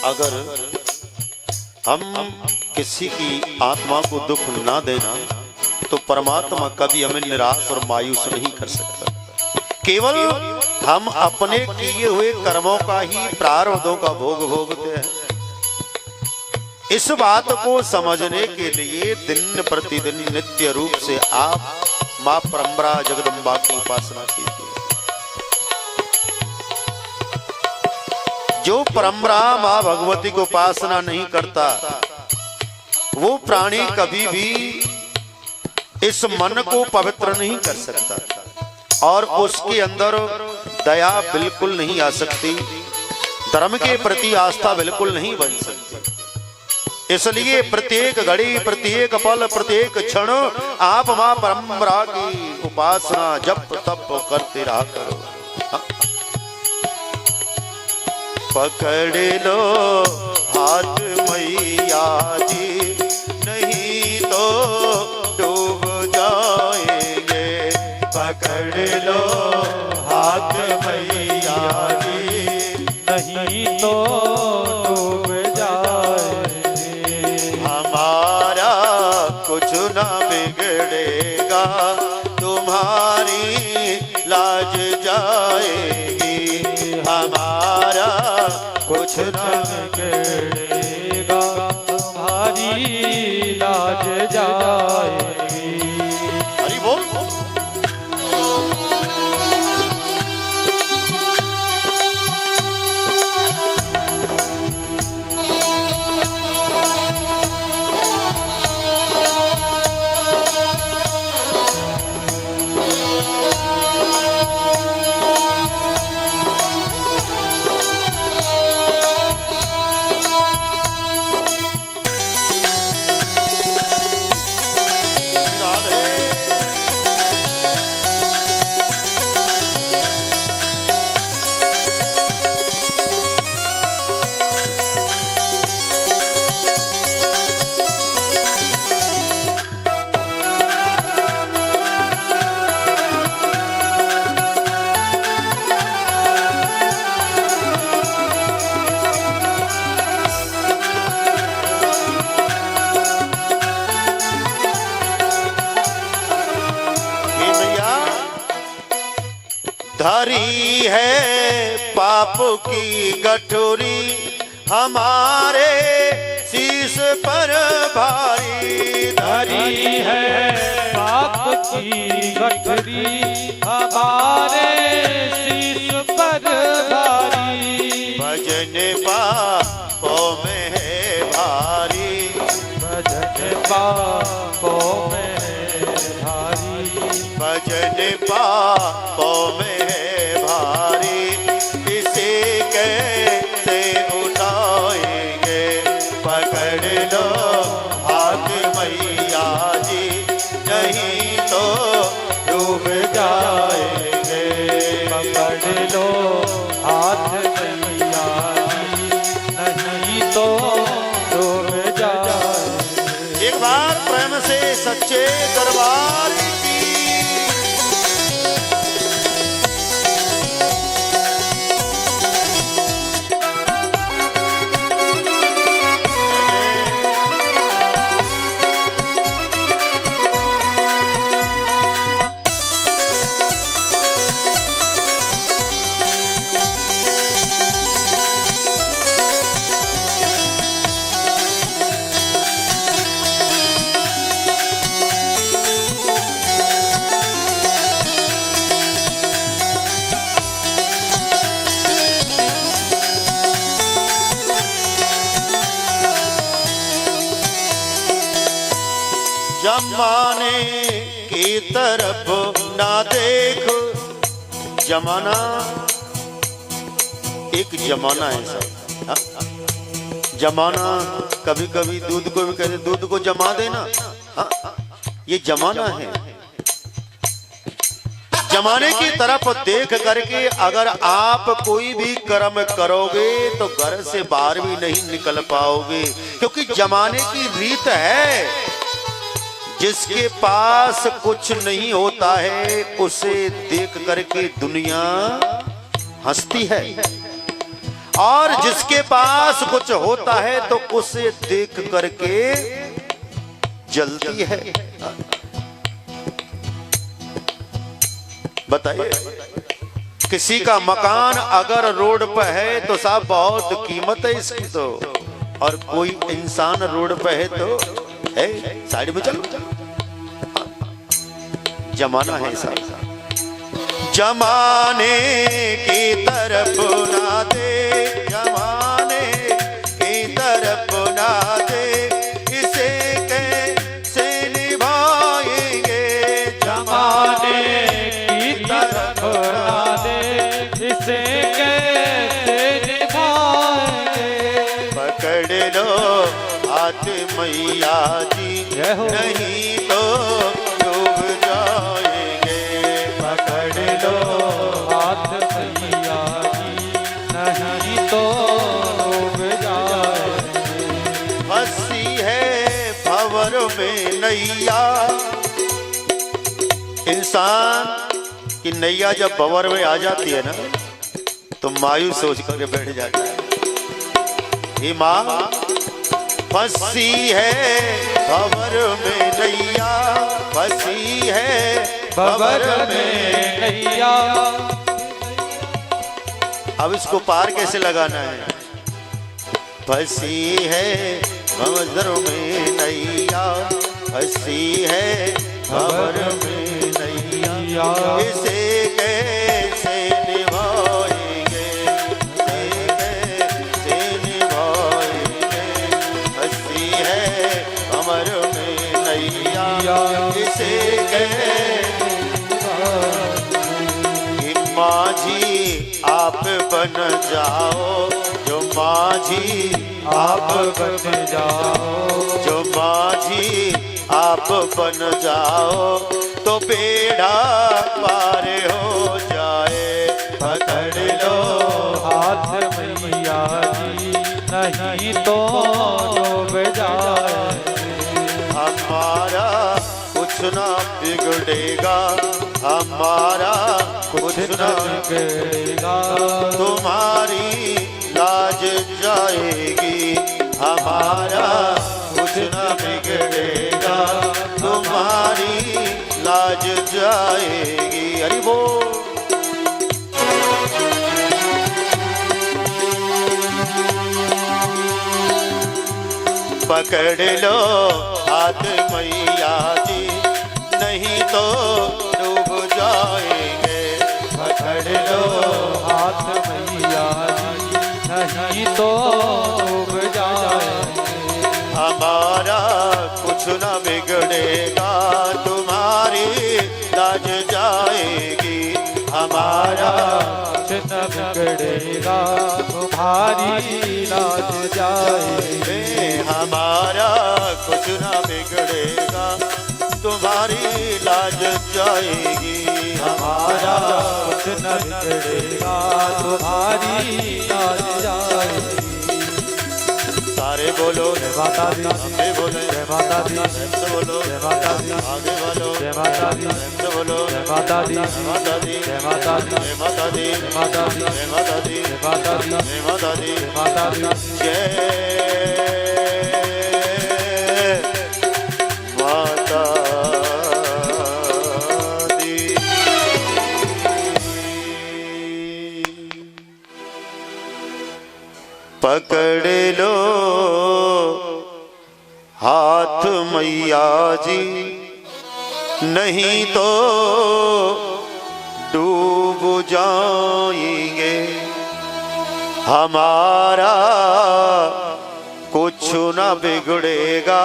अगर हम किसी की आत्मा को दुख ना देना तो परमात्मा कभी हमें निराश और मायूस नहीं कर सकता। केवल हम अपने किए हुए कर्मों का ही प्रारब्धों का भोग भोगते हैं। इस बात को समझने के लिए दिन प्रतिदिन नित्य रूप से आप मां परम्परा जगदम्बा की उपासना कीजिए। जो परम्परा मां भगवती को उपासना नहीं करता वो प्राणी कभी भी इस मन को पवित्र नहीं कर सकता और उसके अंदर दया बिल्कुल नहीं आ सकती, धर्म के प्रति आस्था बिल्कुल नहीं बन सकती। इसलिए प्रत्येक घड़ी, प्रत्येक पल, प्रत्येक क्षण आप मां परम्परा की उपासना जप तप करते रहा करो। पकड़ लो हाथ मैया जी, नहीं तो डूब जाएंगे। पकड़ लो हाथ मैया जी, नहीं तो डूब जाएंगे। हमारा कुछ ना बिगड़ेगा, तुम्हारी लाज जाएगी। हमारा कुछ ना बिगड़ेगा, तुम्हारी लाज जाएगी। हरि बोल। धरी है पाप की गठोरी, हमारे शीश पर भारी। धरी है पाप की गठरी, हमारे शीश पर भारी। भजन पापों में है भारी, भजन पापों में है भारी। भजन पापों में है भारी। इसे कैसे उठाएंगे? पकड़ लो हाथ मैया जी, नहीं तो डूब जाएंगे। पकड़ लो हाथ मैया जी, नहीं तो डूब जाएंगे। एक बार प्रेम से सच्चे दरबार की जमाने की तरफ ना देख। जमाना एक जमाना है सब। जमाना कभी कभी दूध को भी कहते दूध को जमा देना। ये जमाना है। जमाने की तरफ देख करके अगर आप कोई भी कर्म करोगे तो घर से बाहर भी नहीं निकल पाओगे, क्योंकि जमाने की रीत है जिसके पास कुछ नहीं होता है उसे देख करके दुनिया हंसती है, और जिसके पास कुछ होता है तो उसे देख करके जलती है। बताइए, किसी का मकान अगर रोड पर है तो साहब बहुत कीमत है इसकी तो, और कोई इंसान रोड पर है तो है साइड में चलो। जमाना है साहब। जमाने की तरफ ना दे, जमाने की तरफ ना दे, इसे कैसे निभाएंगे। जमाने की तरफ ना दे, इसे कैसे निभाएंगे। पकड़ लो हाथ मैया जी, नहीं तो डूब जाएंगे। पकड़ लो हाथ मैया जी, नहीं तो डूब जाएंगे। फंसी है भंवर में नैया। इंसान की नैया जब भंवर में आ जाती है ना तो मायूस सोच करके बैठ जाता है। हे माँ, फंसी है भंवर में नैया, फंसी है भंवर में नैया। अब इसको पार कैसे लगाना है। फंसी है भंवर में नैया, फंसी है भंवर में नैया, इसे कैसे निभाएंगे, इसे कैसे निभाएंगे। फंसी है भंवर में नैया, इसे कैसे निभाएंगे। माझी आप बन जाओ, जो माझी आप बन जाओ, जो माझी आप बन जाओ तो बेड़ा पार हो जाए। पकड़ लो हाथ मैया जी, नहीं तो डूब जाए। हमारा कुछ ना बिगड़ेगा, हमारा कुछ ना बिगड़ेगा। तुम्हारी लाज जाएगी, हमारा कुछ ना बिगड़ेगा, तुम्हारी लाज जाएगी। हरि बोल। पकड़ लो हाथ मैया जी, नहीं तो डूब जाएंगे। पकड़ लो हाथ मैया जी, नहीं तो डूब जाएंगे। हमारा कुछ न बिगड़ेगा, तुम्हारी लाज जाएगी। हमारा कुछ न बिगड़ेगा, तुम्हारी लाज जाएगी। हमारा कुछ न बिगड़ेगा, तुम्हारी लाज जाएगी। हमारा कुछ न बिगड़ेगा, तुम्हारी लाज जाएगी। सारे बोलो जय माता दी, अम्बे बोले जय माता दी, से बोलो जय माता दी, आगे बोलो जय माता दी, से बोलो जय माता दी, जय माता दी, जय माता दी, जय माता दी, जय माता दी, जय माता दी, जय माता दी, जय माता दी, जय माता दी, जय माता दी। पकड़ लो हाथ मैया जी, नहीं तो डूब जाएंगे। हमारा कुछ न बिगड़ेगा,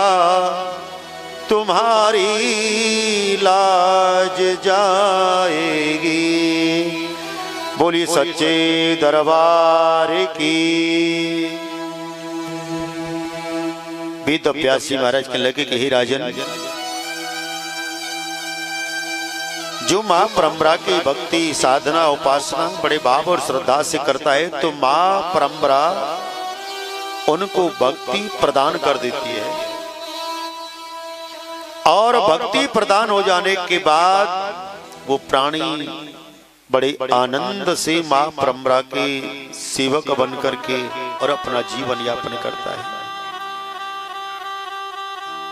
तुम्हारी लाज जाएगी। बोली सच्चे दरबार की। वेद व्यासी महाराज के लगे कि हे राजन, जो मां परंपरा की भक्ति साधना उपासना बड़े भाव और श्रद्धा से करता है तो मां परंपरा उनको भक्ति प्रदान कर देती है, और भक्ति प्रदान हो जाने के बाद वो प्राणी बड़े आनंद से मां परंपरा के सेवक बन करके और अपना जीवन यापन करता है।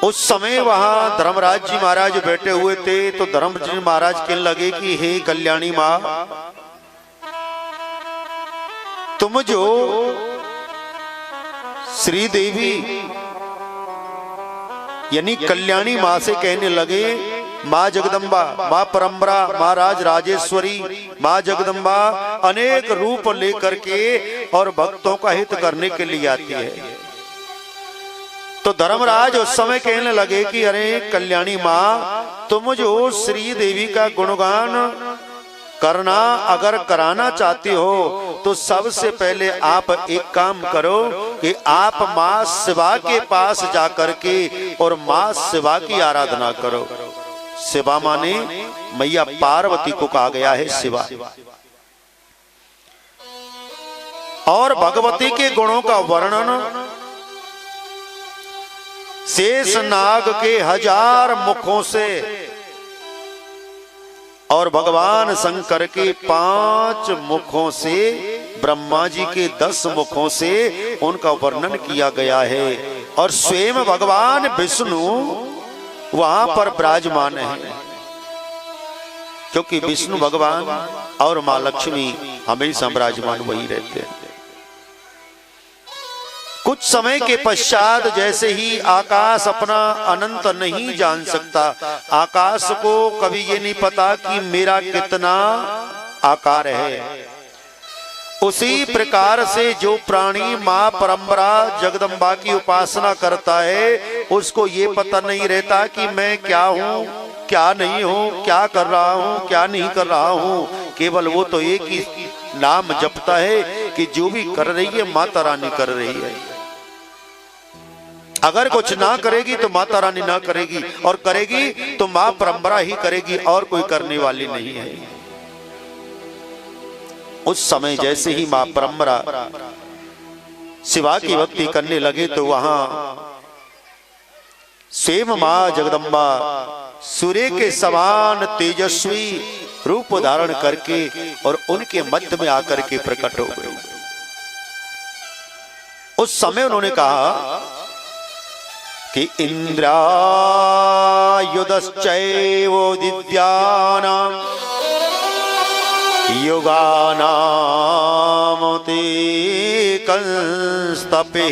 उस समय वहां धर्मराज जी महाराज बैठे हुए थे, तो धर्मराज जी महाराज कहने लगे कि हे कल्याणी मां, तुम जो श्री देवी यानी कल्याणी मां से कहने लगे, मां जगदम्बा, मां परंपरा, मां राज राजेश्वरी, मां जगदम्बा अनेक रूप लेकर के और भक्तों का हित करने के लिए आती है। तो धर्मराज उस समय कहने लगे कि अरे कल्याणी मां, तुम जो श्री देवी का गुणगान करना अगर कराना चाहती हो तो सबसे पहले आप एक काम करो कि आप मां शिवा के पास जाकर के और मां शिवा की आराधना करो। शिवा माने मैया पार्वती को कहा गया है शिवा। और भगवती के गुणों का वर्णन शेष नाग के 1000 मुखों से और भगवान शंकर के 5 मुखों से, ब्रह्मा जी के 10 मुखों से उनका वर्णन किया गया है। और स्वयं भगवान विष्णु वहां पर विराजमान है, क्योंकि विष्णु भगवान और मां लक्ष्मी हमेशा विराजमान वही रहते हैं। कुछ समय के पश्चात जैसे ही आकाश अपना अनंत नहीं जान सकता, आकाश को कभी ये नहीं पता कि मेरा कितना आकार है, उसी प्रकार से जो प्राणी मां परंपरा जगदम्बा की उपासना करता है उसको ये पता नहीं रहता कि मैं क्या हूँ क्या नहीं हूँ, क्या कर रहा हूँ क्या नहीं कर रहा हूँ। केवल वो तो एक ही नाम जपता है कि जो भी कर रही है माता रानी कर रही है। अगर कुछ ना करेगी तो माता रानी ना करेगी, और करेगी तो मां परंपरा ही करेगी, और कोई करने वाली नहीं है। उस समय जैसे ही मां परंपरा शिवा की भक्ति करने लगे तो वहां स्वयं मां जगदम्बा सूर्य के समान तेजस्वी रूप धारण करके और उनके मध्य में आकर के प्रकट हो गए। उस समय उन्होंने कहा कि इंद्रायुधश्चैव दिव्यानां युगानां ते कंस्तपे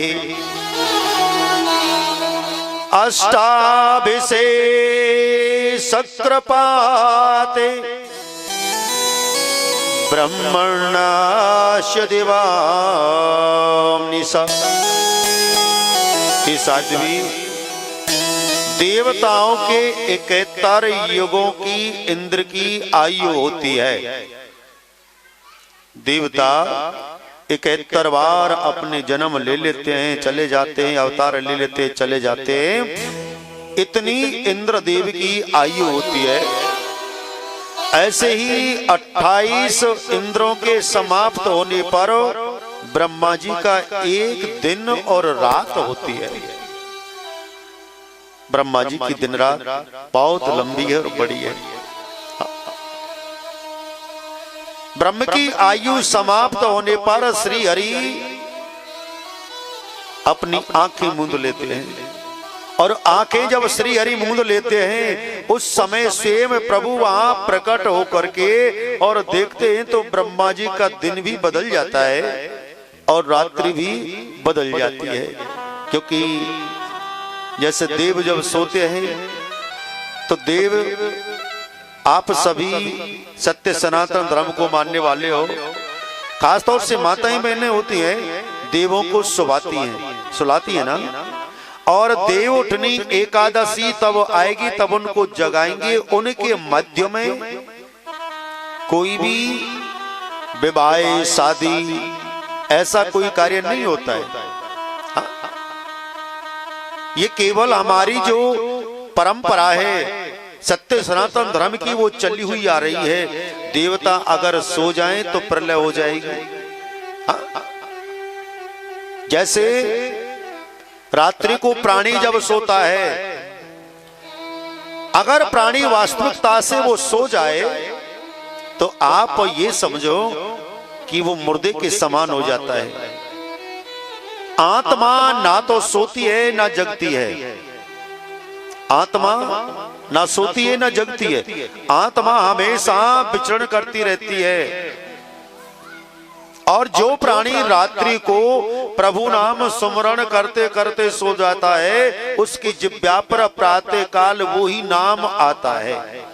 अष्टाभिषेकसक्रपाते ब्रह्मणास्य दिवानिशा। हे साध्वी, देवताओं के 71 युगों की इंद्र की आयु होती है। देवता 71 बार अपने जन्म ले लेते हैं, चले जाते हैं, अवतार ले लेते हैं, चले जाते हैं। इतनी इंद्रदेव की आयु होती है। ऐसे ही 28 इंद्रों के समाप्त होने पर ब्रह्मा जी का एक दिन और रात होती है। ब्रह्मा जी की दिन रात बहुत लंबी है और बड़ी है। ब्रह्म की आयु समाप्त होने पर श्री हरि अपनी आंखें मूंद लेते हैं, और आंखें जब श्री हरि मूंद लेते हैं उस समय स्वयं प्रभु वहां प्रकट होकर के और देखते हैं तो ब्रह्मा जी का दिन भी बदल जाता है और रात्रि भी बदल जाती है। क्योंकि जैसे देव जब सोते हैं तो देव, आप सभी सत्य सनातन धर्म को मानने वाले हो, खासतौर से माताएं बहनें होती हैं, देवों को सुलाती हैं ना। और देवउठनी एकादशी तब आएगी, तब उनको जगाएंगे। उनके मध्य में कोई भी विवाह शादी ऐसा कोई कार्य नहीं होता है। ये केवल हमारी जो परंपरा है सत्य सनातन धर्म की, वो चली हुई आ रही है। देवता अगर सो जाएं तो प्रलय हो जाएगी। जैसे रात्रि को प्राणी जब सोता है, अगर प्राणी वास्तविकता से वो सो जाए तो आप ये समझो कि वो मुर्दे के समान हो जाता है। आत्मा ना तो सोती है ना जगती है। आत्मा ना सोती है ना जगती है। आत्मा हमेशा विचरण करती रहती है। और जो प्राणी रात्रि को प्रभु नाम सुमरण करते करते सो जाता है, उसकी जिह्वा पर प्रातः काल वो ही नाम आता है।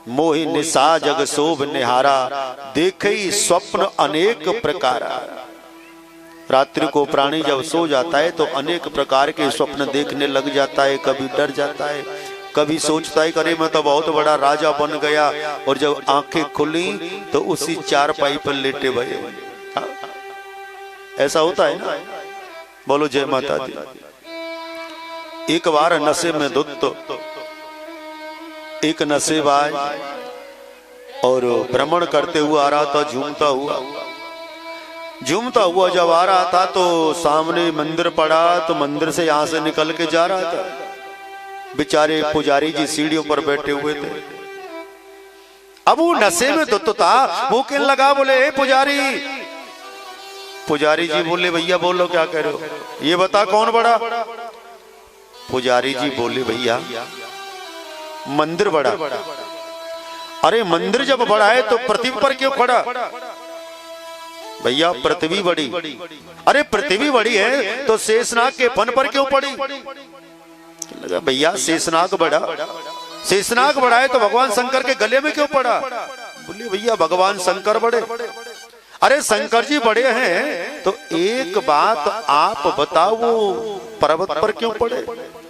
मोहि निशा जग शोभ निहारा, देखई स्वप्न अनेक प्रकारा। रात्रि को प्राणी जब सो जाता है तो अनेक प्रकार के स्वप्न देखने लग जाता है। कभी डर जाता है, कभी सोचता है अरे मैं तो बहुत बड़ा राजा बन गया, और जब आंखें खुली तो उसी चारपाई पर लेटे भये। ऐसा होता है ना। बोलो जय माता दी। एक बार नशे में धुत एक नशेबाज और भ्रमण करते हुआ आ रहा था, झूमता हुआ जब आ रहा था तो सामने मंदिर पड़ा, तो मंदिर से यहां से निकल के जा रहा था। बेचारे पुजारी जी सीढ़ियों पर बैठे हुए थे। अब वो नशे में धुत था, वो कहने लगा, बोले पुजारी। पुजारी जी बोले भैया बोलो क्या कह रहे हो, ये बता कौन बड़ा। पुजारी जी बोले भैया मंदिर बड़ा। अरे मंदिर जब बड़ा है तो पृथ्वी पर क्यों खड़ा। भैया पृथ्वी बड़ी। अरे पृथ्वी बड़ी है तो शेषनाग के फन पर क्यों पड़ी। लगा भैया शेषनाग बड़ा, शेषनाग बड़ा है तो भगवान शंकर के गले में क्यों पड़ा। बोले भैया भगवान शंकर बड़े। अरे शंकर जी बड़े हैं तो एक बात आप बताओ, वो पर्वत पर क्यों पड़े।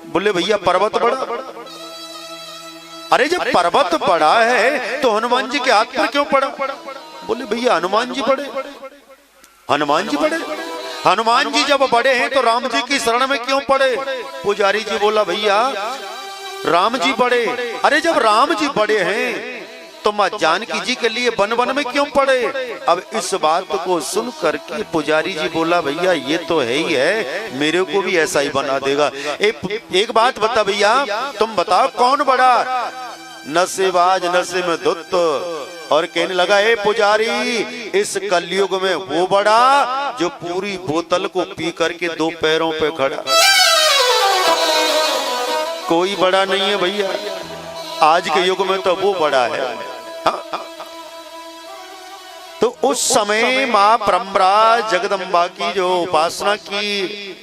बोले भैया पर्वत बड़ा। अरे जब पर्वत बड़ा है तो हनुमान जी के हाथ पर क्यों पड़ा। बोले भैया हनुमान जी बड़े। हनुमान जी बड़े, हनुमान जी जब बड़े हैं तो राम जी की शरण में क्यों पड़े। पुजारी जी बोला भैया राम जी बड़े। अरे जब राम जी बड़े हैं तो मां जानकी जी के लिए वन वन में क्यों पड़े। अब इस बात को सुन करके पुजारी जी बोला भैया ये तो है ही है, मेरे को भी ऐसा ही बना देगा। एक बात बता भैया, तुम बताओ कौन बड़ा। नशेबाज नशे में धुत और कहने लगा, ए पुजारी इस कलयुग में वो बड़ा जो पूरी बोतल को पी करके दो पैरों पे खड़ा। कोई बड़ा नहीं है भैया, आज के युग में तो वो बड़ा है। तो उस समय मां परम्परा जगदम्बा की जो उपासना की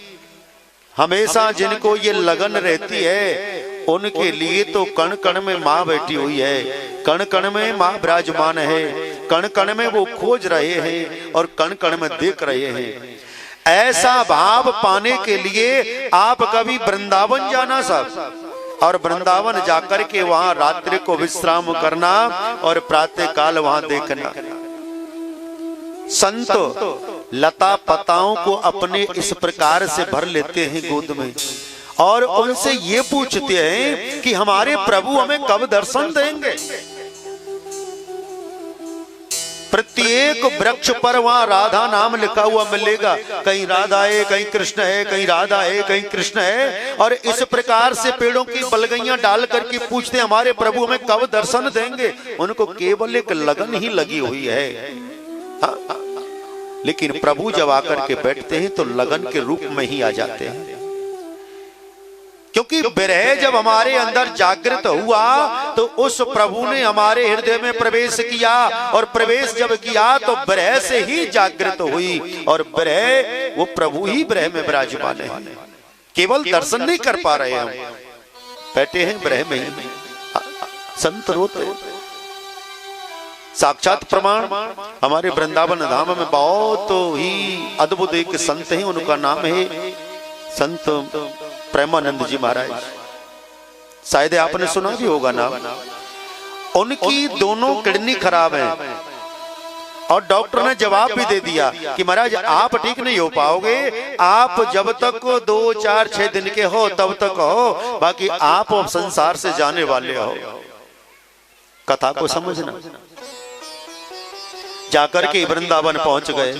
हमेशा जिनको ये लगन रहती है, उनके लिए तो कण कण में मां बैठी हुई है, कण कण में मां विराजमान है, कण कण में वो खोज रहे हैं और कण कण में देख रहे हैं। ऐसा भाव पाने के लिए आप कभी वृंदावन जाना साहब, और वृंदावन जाकर के वहां रात्रि को विश्राम करना और प्रातः काल वहां देखना। संत लता पताओं को अपने इस प्रकार से भर लेते हैं गोद में और उनसे ये पूछते हैं कि हमारे प्रभु हमें कब दर्शन देंगे। प्रत्येक वृक्ष पर वहां राधा नाम लिखा हुआ मिलेगा, कहीं राधा है कहीं कृष्ण है, कहीं राधा है कहीं कृष्ण है। और इस प्रकार से पेड़ों की बलगैयां डाल करके पूछते हैं हमारे प्रभु हमें कब दर्शन देंगे। उनको केवल एक लगन ही लगी हुई है। लेकिन प्रभु जब आकर के बैठते हैं तो लगन के रूप में ही आ जाते हैं, क्योंकि विरह जब हमारे अंदर जागृत हुआ तो उस प्रभु ने हमारे हृदय में प्रवेश किया, और प्रवेश जब किया तो विरह से ही जागृत हुई, और विरह वो प्रभु ही विरह में विराजमान है। केवल दर्शन नहीं कर पा रहे हम, बैठे हैं विरह में ही। संत रोते साक्षात प्रमाण हमारे वृंदावन धाम में बहुत ही अद्भुत एक संत हैं, उनका नाम है संत प्रेमानंद जी महाराज। शायद आपने सुना भी होगा नाम। उनकी दोनों किडनी खराब है और डॉक्टर ने जवाब भी दे दिया कि महाराज आप ठीक नहीं हो पाओगे, आप जब तक 2, 4, 6 दिन के हो तब तक हो, बाकी आप अब संसार से जाने वाले हो। कथा को समझना। जाकर के वृंदावन पहुंच गए।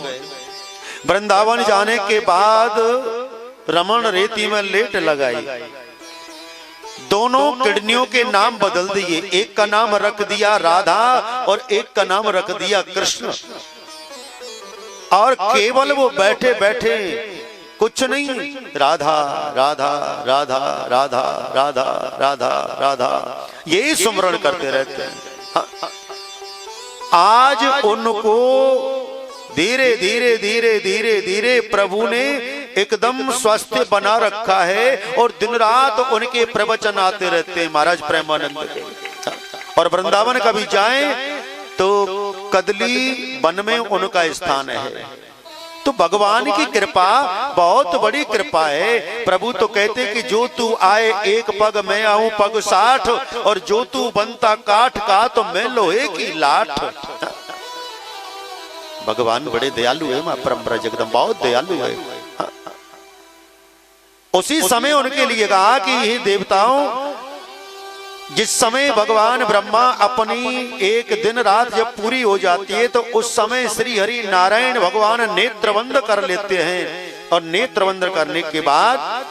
वृंदावन जाने के बाद रमण रेती में लेट लगाई। दोनों किडनियों के नाम बदल दिए, एक का नाम रख दिया राधा और एक का नाम रख दिया कृष्ण। और केवल वो बैठे बैठे कुछ नहीं, राधा राधा राधा राधा राधा राधा राधा यही स्मरण करते रहते हैं। आज उनको धीरे धीरे धीरे धीरे धीरे प्रभु ने एकदम स्वस्थ बना रखा है और दिन रात उनके प्रवचन आते रहते हैं महाराज प्रेमानंद के। और वृंदावन कभी जाएं तो कदली वन में उनका स्थान है। तो भगवान की कृपा बहुत बड़ी कृपा है। प्रभु तो कहते कि जो तू आए एक पग मैं आऊं पग 60, और जो तू बनता काठ का तो मैं लोहे की लाठ। भगवान बड़े दयालु है, मां परंपरा जगदम्बा बहुत दयालु है। उसी समय उनके लिए कहा कि हे देवताओं, जिस समय भगवान ब्रह्मा अपनी एक दिन रात जब पूरी हो जाती है तो उस समय श्री हरि नारायण भगवान नेत्रबंद कर लेते हैं और नेत्रबंद करने के बाद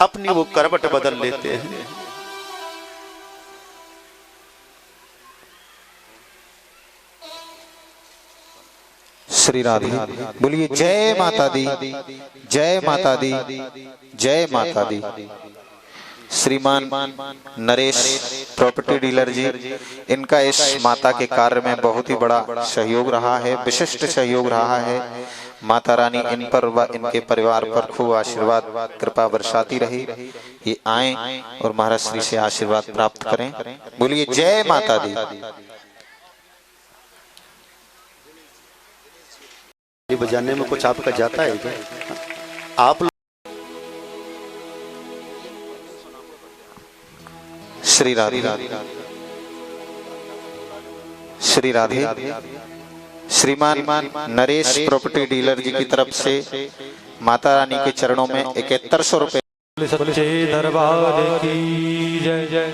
अपनी वो करवट बदल लेते हैं। श्री राधे बोलिए जय माता दी, जय माता दी, जय माता दी। श्रीमान नरेश प्रॉपर्टी डीलर जी, इनका इस माता के कार्य में बहुत ही बड़ा सहयोग रहा है, विशिष्ट सहयोग रहा है। माता रानी इन पर व इनके परिवार पर खूब आशीर्वाद कृपा बरसाती रही। ये आए और महाराज श्री से आशीर्वाद प्राप्त करें। बोलिए जय माता दी। बजाने में कुछ आपका जाता है क्या? आप श्री राधे, श्री राधे। श्रीमान नरेश प्रॉपर्टी डीलर जी की तरफ से माता रानी के चरणों में 7100 रुपए। सच्चे दरबार की जय जय।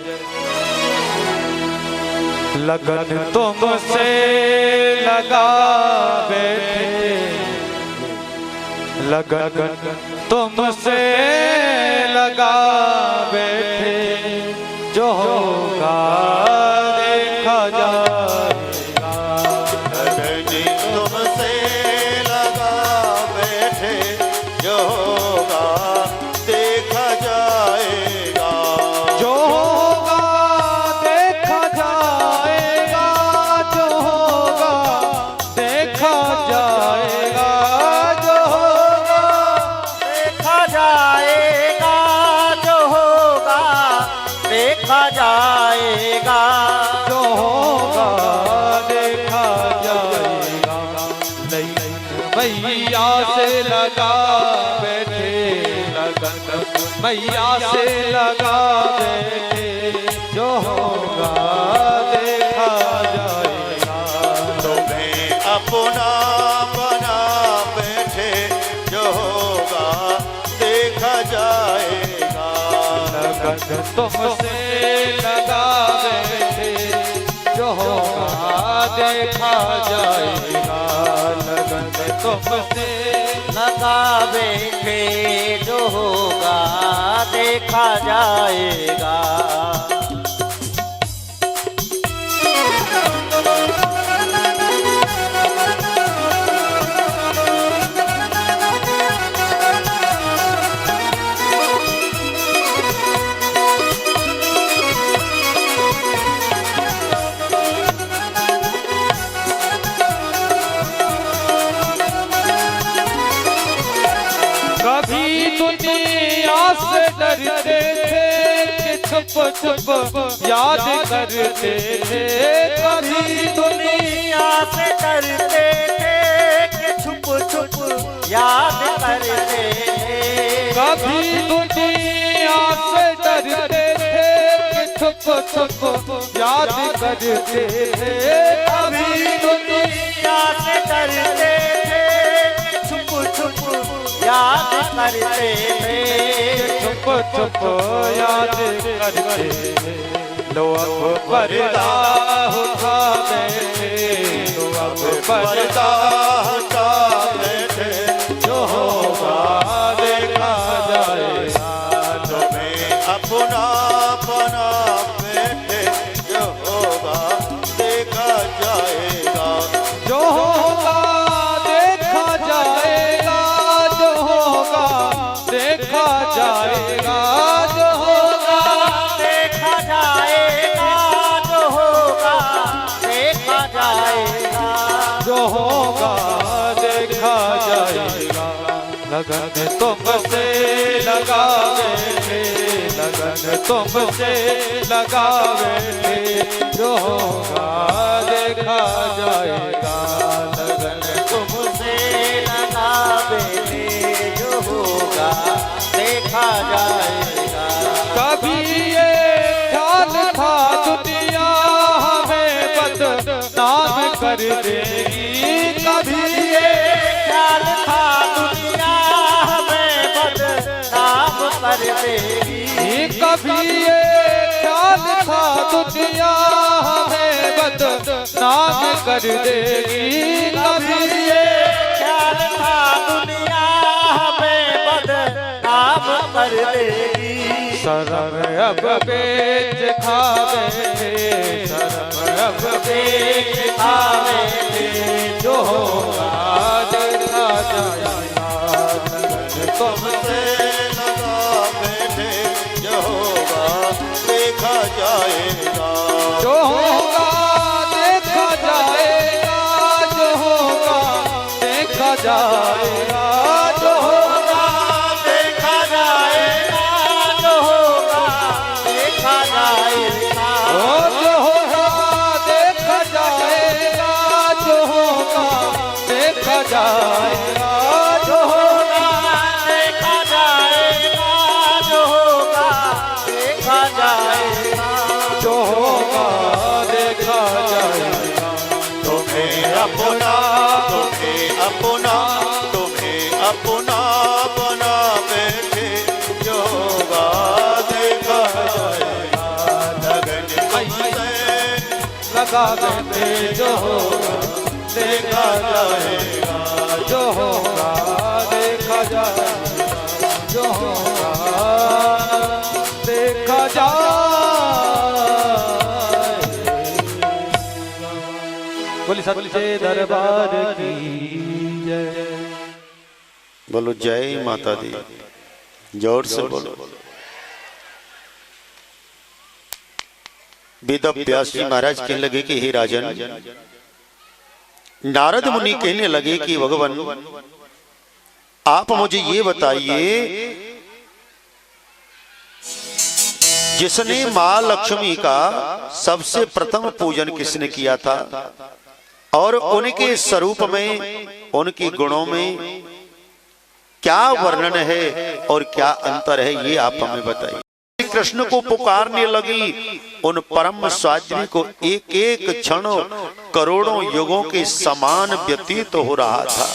लगन तुमसे लगा बैठे, लगन तुमसे लगा बैठे, जो होगा देखा जाएगा। लगन तुमसे लगा बैठे, जो होगा देखा जाएगा। जो होगा देखा जाएगा, जो होगा देखा जाएगा, जो होगा देखा जाएगा, जो होगा देखा जाएगा, जो होगा देखा जाएगा। मैया से लगा बैठे लगन, मैया से लगा बैठे, जो होगा देखा जाएगा। तुम्हें अपना बना बैठे, जो होगा देखा जाएगा। लगन तुमसे लगा बैठे, जो होगा देखा जाएगा। लगन तुमसे लगा बैठे, जो होगा देखा जाएगा। कभी दुनिया से डरते थे कि छुप छुप याद करते थे, कभी दुनिया से डरते थे कि छुप छुप याद करते थे। कभी दुनिया से डरते थे कि छुप छुप याद करते थे, कभी दुनिया से डरते थे कि छुप छुप याद करते थे। छुप याद करते थे। लो अब पर्दा उठा बैठे, लो अब पर्दा हटा बैठे, जो होगा देखा जाएगा। तुम्हें अपना बना बैठे, जो होगा देखा जाएगा। जो होगा देखा जाएगा, जो होगा देखा जाएगा, जो होगा देखा जाएगा, जो होगा देखा जाएगा। जो होगा देखा जाएगा। लगन तुमसे लगावे थे, लगन तुमसे लगावे थे, जो होगा देखा जाएगा। लगन तुमसे लगावे थे, जो होगा देखा जाएगा। कभी ये ख्याल था दुनिया हमें बदनाम कर देगी, कभी ये ख्याल था दुनिया हमें बदनाम कर देगी। कभी ये ख्याल था दुनिया हमें बदनाम कर देगी, कभी ये ख्याल था दुनिया हमें बदनाम कर देगी। शर्म अब बेच खावे थे, शर्म अब बेच खावे थे, जो होगा देखा जाएगा। लगन तुमसे लगा बैठे, जो होगा देखा जाएगा। जो होगा देखा जाएगा, जो होगा देखा जाएगा, जो होगा देखा जाएगा, जो होगा देखा जाएगा। ओ जो होगा देखा जाएगा, जो होगा देखा जाएगा, जो होगा देखा जाएगा, जो होगा देखा जाएगा। जो होगा देखा जाएगा। तुम्हें अपना, तुम्हें अपना, तुम्हें अपना बना बैठे, जो होगा देखा जाएगा। लगन तुमसे लगा बैठे, जो होगा देखा जाएगा, जो होगा देखा जाएगा, जो होगा देखा जाएगा। बोली सच्चे दरबार की जय। बोलो जय माता दी, जोर से बोलो। वेद व्यास जी महाराज कहने लगे कि हे राजन, नारद मुनि कहने लगे कि भगवान आप मुझे ये बताइए, जिसने मां लक्ष्मी का सबसे प्रथम पूजन किसने किया था, और उनके स्वरूप में, उनके गुणों में क्या वर्णन है और क्या अंतर है, ये आप हमें बताइए। कृष्ण को पुकारने लगी उन परम स्वामी को एक एक क्षण करोड़ों युगों के समान व्यतीत हो रहा था,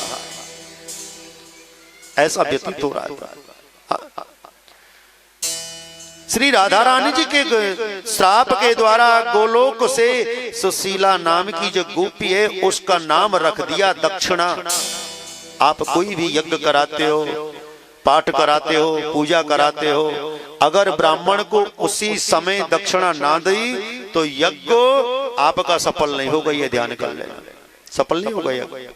ऐसा व्यतीत हो रहा था। श्री राधा रानी जी के श्राप के द्वारा गोलोक से सुशीला नाम की जो गोपी है उसका नाम रख दिया दक्षिणा। आप कोई भी यज्ञ कराते हो, पाठ कराते हो, पूजा कराते हो, अगर ब्राह्मण को उसी समय दक्षिणा ना दी तो यज्ञ आपका सफल नहीं होगा, ये ध्यान कर लेना, सफल नहीं होगा यज्ञ।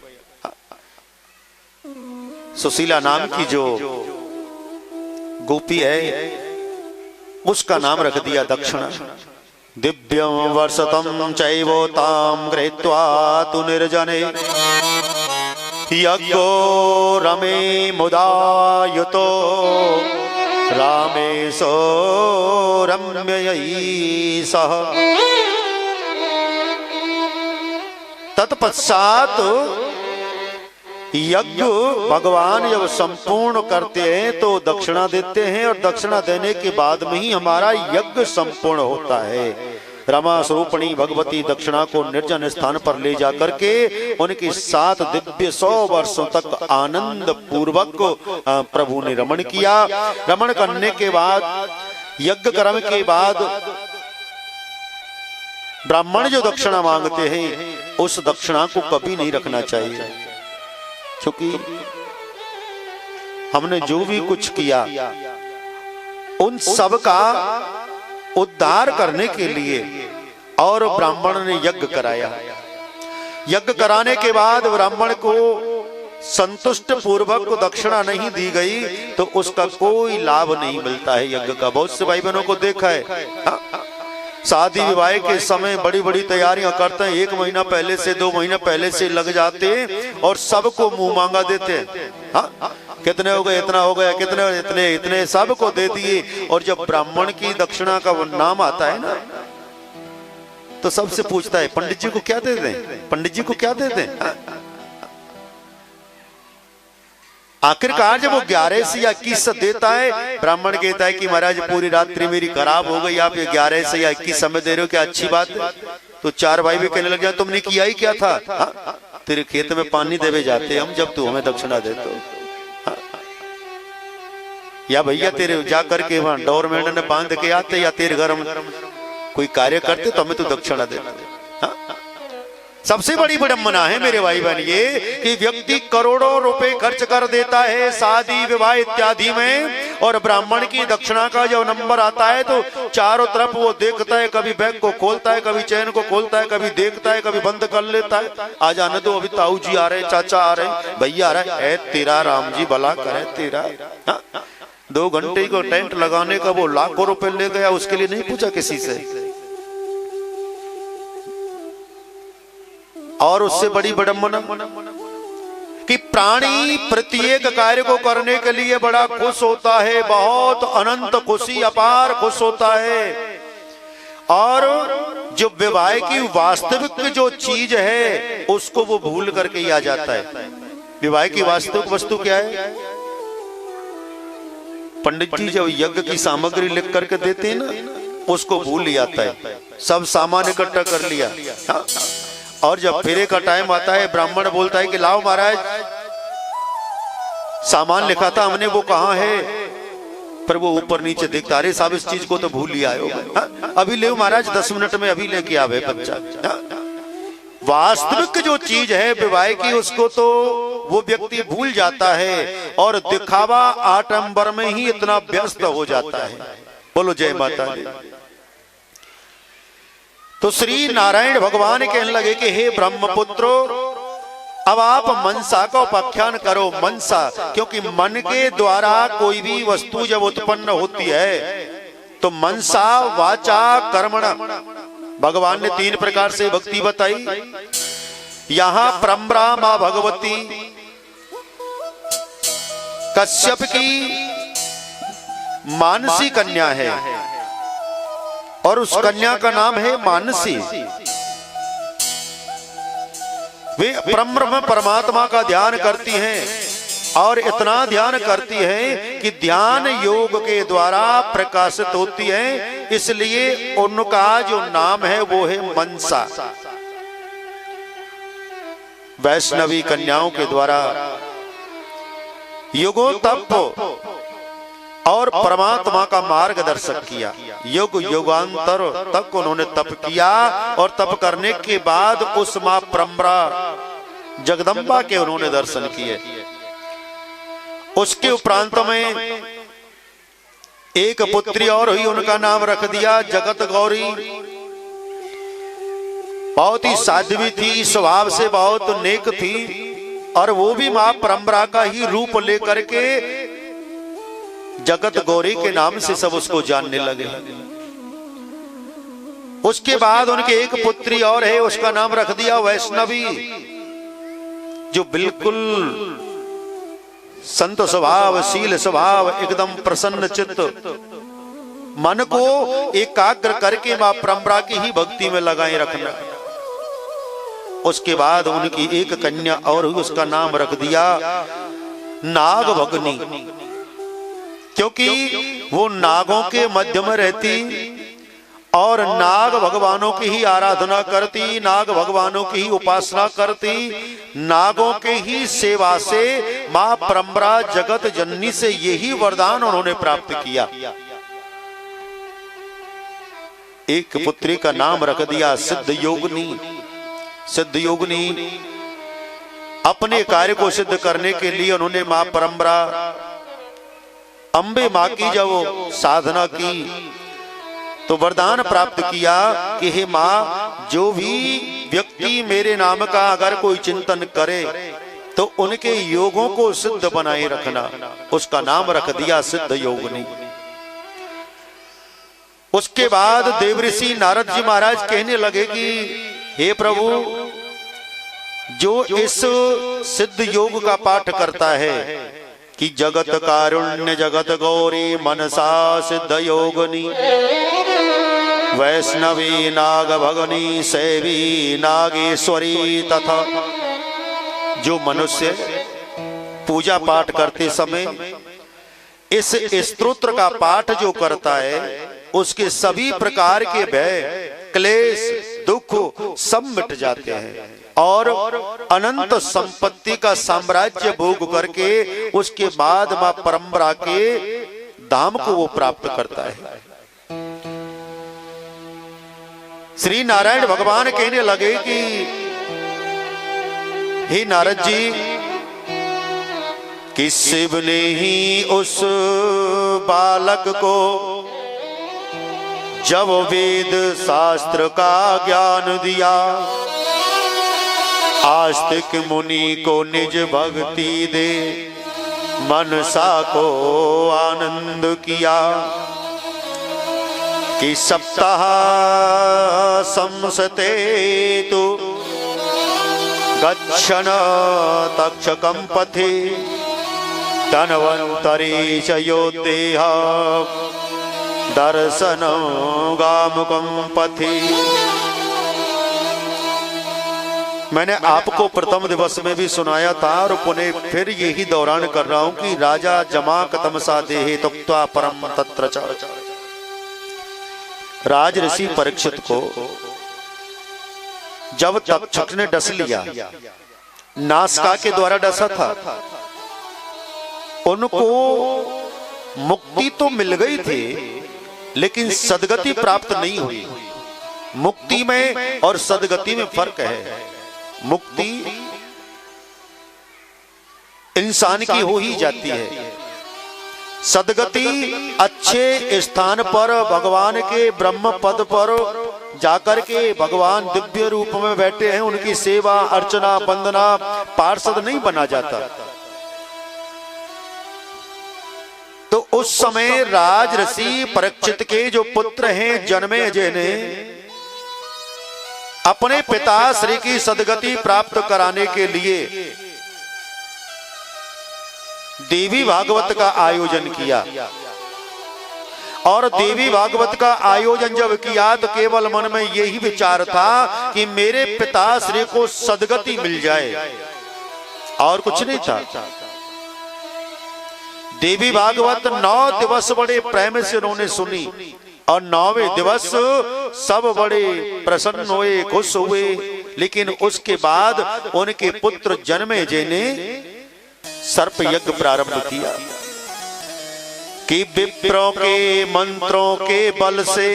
सुशीला नाम की जो गोपी है उसका नाम रख दिया दक्षिणा। दिव्यम वर्षतम चैवोताम गृहीत्वा तु निर्जने यज्ञो रमे मुदायुतो रामेशो रम्ययी सह। तत्पश्चात यज्ञ भगवान जब संपूर्ण करते हैं तो दक्षिणा देते हैं, और दक्षिणा देने के बाद में ही हमारा यज्ञ संपूर्ण होता है। रमा स्वरूपणी भगवती दक्षिणा को निर्जन स्थान पर ले जाकर के उनके साथ दिव्य 100 वर्षों तक आनंद पूर्वक प्रभु ने रमण किया। रमण करने के बाद यज्ञ कर्म के बाद ब्राह्मण जो दक्षिणा मांगते हैं उस दक्षिणा को कभी नहीं रखना चाहिए, क्योंकि हमने जो भी कुछ किया उन सब का उद्धार करने के लिए और ब्राह्मण ने यज्ञ कराया। यज्ञ कराने के बाद ब्राह्मण को संतुष्ट पूर्वक दक्षिणा नहीं दी गई तो उसका कोई लाभ नहीं मिलता है यज्ञ का। बहुत से भाई बहनों को देखा है, शादी विवाह के समय बड़ी बड़ी तैयारियां करते हैं, 1 महीना पहले से 2 महीना पहले से लग जाते हैं और सबको मुंह मांगा देते हैं। कितने हो गए, इतना हो गया, कितने इतने इतने सबको दे दिए। और जब ब्राह्मण की दक्षिणा का वो नाम आता है ना तो सबसे पूछता है पंडित जी को क्या दे दें, पंडित जी को क्या दे दें। आखिरकार जब वो 11 से या 21 देता है, ब्राह्मण कहता है कि महाराज पूरी रात्रि मेरी खराब हो गई, आप ये 11 से या 21 समय दे रहे हो, क्या अच्छी बात है। तो 4 भाई भी कहने लग जाए तुमने किया ही क्या था, तेरे खेत में पानी देवे जाते हम जब तू हमें दक्षिणा देते हो। या भैया तेरे जा करके वहां डोर मेंढक ने बांध के आते, या तेरे घर में कोई कार्य करते तो हमें तो दक्षिणा देते। सबसे बड़ी विडंबना है मेरे भाई बहन ये कि व्यक्ति करोड़ों रुपए खर्च कर देता है शादी विवाह इत्यादि में, और ब्राह्मण की दक्षिणा का जब नंबर आता है तो चारों तरफ वो देखता है, कभी बैग को खोलता है, कभी चैन को खोलता है, कभी देखता है, कभी बंद कर लेता है। आ जाने दो, अभी ताऊ जी आ रहे, चाचा आ रहे, भैया आ रहे, तेरा राम जी भला करे तेरा। 2 घंटे को टेंट लगाने का वो लाखों रुपए ले गया, उसके लिए नहीं पूछा किसी से। और उससे बड़ी विडंबना कि प्राणी प्रत्येक कार्य को करने के लिए बड़ा खुश होता है, बहुत अनंत खुशी, अपार खुश होता है। और जो विवाह की वास्तविक जो चीज है उसको वो भूल करके ही आ जाता है। विवाह की वास्तविक वस्तु क्या है? पंडित जी जब यज्ञ की सामग्री लिख करके देते हैं ना, उसको भूल ही आता है। सब सामान इकट्ठा कर लिया, और जब फेरे का टाइम आता है ब्राह्मण बोलता है कि लाओ महाराज सामान लिखा था हमने, वो कहाँ है? पर वो ऊपर नीचे देखता, अरे साहब इस चीज को तो भूल ही आए हो, अभी ले महाराज 10 मिनट में अभी लेके आवे बच्चा। वास्तविक जो चीज है विवाह की उसको तो वो व्यक्ति भूल जाता है और दिखावा आडंबर में ही इतना व्यस्त हो जाता है। बोलो जय माता दी। तो श्री नारायण भगवान कहने लगे कि हे ब्रह्मपुत्रो, अब आप मनसा का उपाख्यान करो। मनसा, क्योंकि मन के द्वारा कोई भी वस्तु जब उत्पन्न होती है तो मनसा वाचा कर्मणा, भगवान ने 3 प्रकार से भक्ति बताई। यहां परम्परा मां भगवती कश्यप की मानसी कन्या है और उस कन्या का नाम है मानसी। वे ब्रह्म परमात्मा का ध्यान करती हैं और इतना ध्यान करती है कि ध्यान योग के द्वारा प्रकाशित होती है, इसलिए उनका जो नाम है वो है मनसा। वैष्णवी कन्याओं के द्वारा युगों तप और परमात्मा का मार्गदर्शक किया। युग युगांतर तक उन्होंने तप किया और तप करने के बाद उस मां परम्परा जगदम्बा के उन्होंने दर्शन किए। उसके उपरांत में एक पुत्री और हुई, उनका नाम रख दिया जगत गौरी। बहुत ही साध्वी थी, स्वभाव से बहुत नेक थी और वो भी मां परम्परा का ही रूप लेकर के जगत गौरी के नाम से सब उसको जानने लगे। उसके बाद उनके एक पुत्री और है, उसका नाम रख दिया वैष्णवी, जो बिल्कुल संत स्वभाव, शील स्वभाव, एकदम प्रसन्न चित्त, मन को एकाग्र करके मां परंपरा की ही भक्ति में लगाए रखना। उसके बाद उनकी एक कन्या और हुई, उसका नाम रख दिया नाग भगनी, क्योंकि वो नागों के मध्य में रहती और नाग भगवानों की ही आराधना करती, नाग भगवानों की ही उपासना करती, नागों के ही सेवा से मां परंपरा जगत जननी से यही वरदान उन्होंने प्राप्त किया। एक पुत्री का नाम रख दिया सिद्ध योगिनी। सिद्ध योगिनी अपने कार्य को सिद्ध करने के लिए उन्होंने मां परंपरा अंबे मां की जब साधना की तो वरदान प्राप्त किया कि हे मां, जो भी व्यक्ति मेरे नाम का अगर कोई चिंतन करे तो उनके योगों को सिद्ध बनाए रखना। उसका नाम रख दिया सिद्ध योगिनी। उसके बाद देवऋषि नारद जी महाराज कहने लगे कि हे प्रभु, जो इस सिद्ध योग का पाठ करता है कि जगत कारुण्य जगत गौरी मनसा सिद्ध योगिनी वैष्णवी नाग भगनी सेवी नागेश्वरी, तथा जो मनुष्य पूजा पाठ करते समय इस स्तोत्र का पाठ जो करता है उसके सभी प्रकार के भय क्लेश दुख सब मिट जाते हैं और अनंत संपत्ति का साम्राज्य भोग करके उसके बाद मां परंपरा के धाम को वो प्राप्त करता है। श्री नारायण भगवान कहने लगे कि हे नारद जी, कि शिव ने ही उस बालक को जब वेद शास्त्र का ज्ञान दिया, आस्तिक मुनि को निज भक्ति दे मनसा को आनंद किया, कि सप्ताह संसते तु गच्छन तक्षकं पथि धन्वन्तरी च योद्धेह दर्शन गामुकं पथि। मैंने आपको प्रथम दिवस में भी सुनाया था और पुनः फिर यही दौरान कर रहा हूं कि राजा जमाक तमसा देहे तप्त्वा परम तत्र च। राज ऋषि परीक्षित को जब तक्षक ने डस लिया, नासिका के द्वारा डसा था, उनको मुक्ति तो मिल गई थी लेकिन सदगति प्राप्त नहीं हुई। मुक्ति में और सदगति में फर्क है। मुक्ति इंसान की हो ही जाती है, सदगति अच्छे स्थान पर भगवान के ब्रह्म पद पर जाकर के भगवान दिव्य रूप में बैठे हैं, उनकी सेवा अर्चना वंदना पार्षद नहीं बना जाता। तो उस समय राज ऋषि परीक्षित के जो पुत्र हैं जनमेजय ने अपने पिता श्री की सदगति प्राप्त कराने के लिए देवी भागवत का आयोजन किया। और देवी भागवत का आयोजन जब किया तो केवल मन में यही विचार था कि मेरे पिता श्री को सदगति मिल जाए, और कुछ नहीं था। देवी भागवत 9 दिवस बड़े प्रेम से उन्होंने सुनी और 9वें दिवस सब बड़े प्रसन्न हुए, खुश हुए। लेकिन उसके बाद उनके पुत्र जनमेजय ने सर्प यज्ञ प्रारंभ किया कि विप्रों के मंत्रों के बल से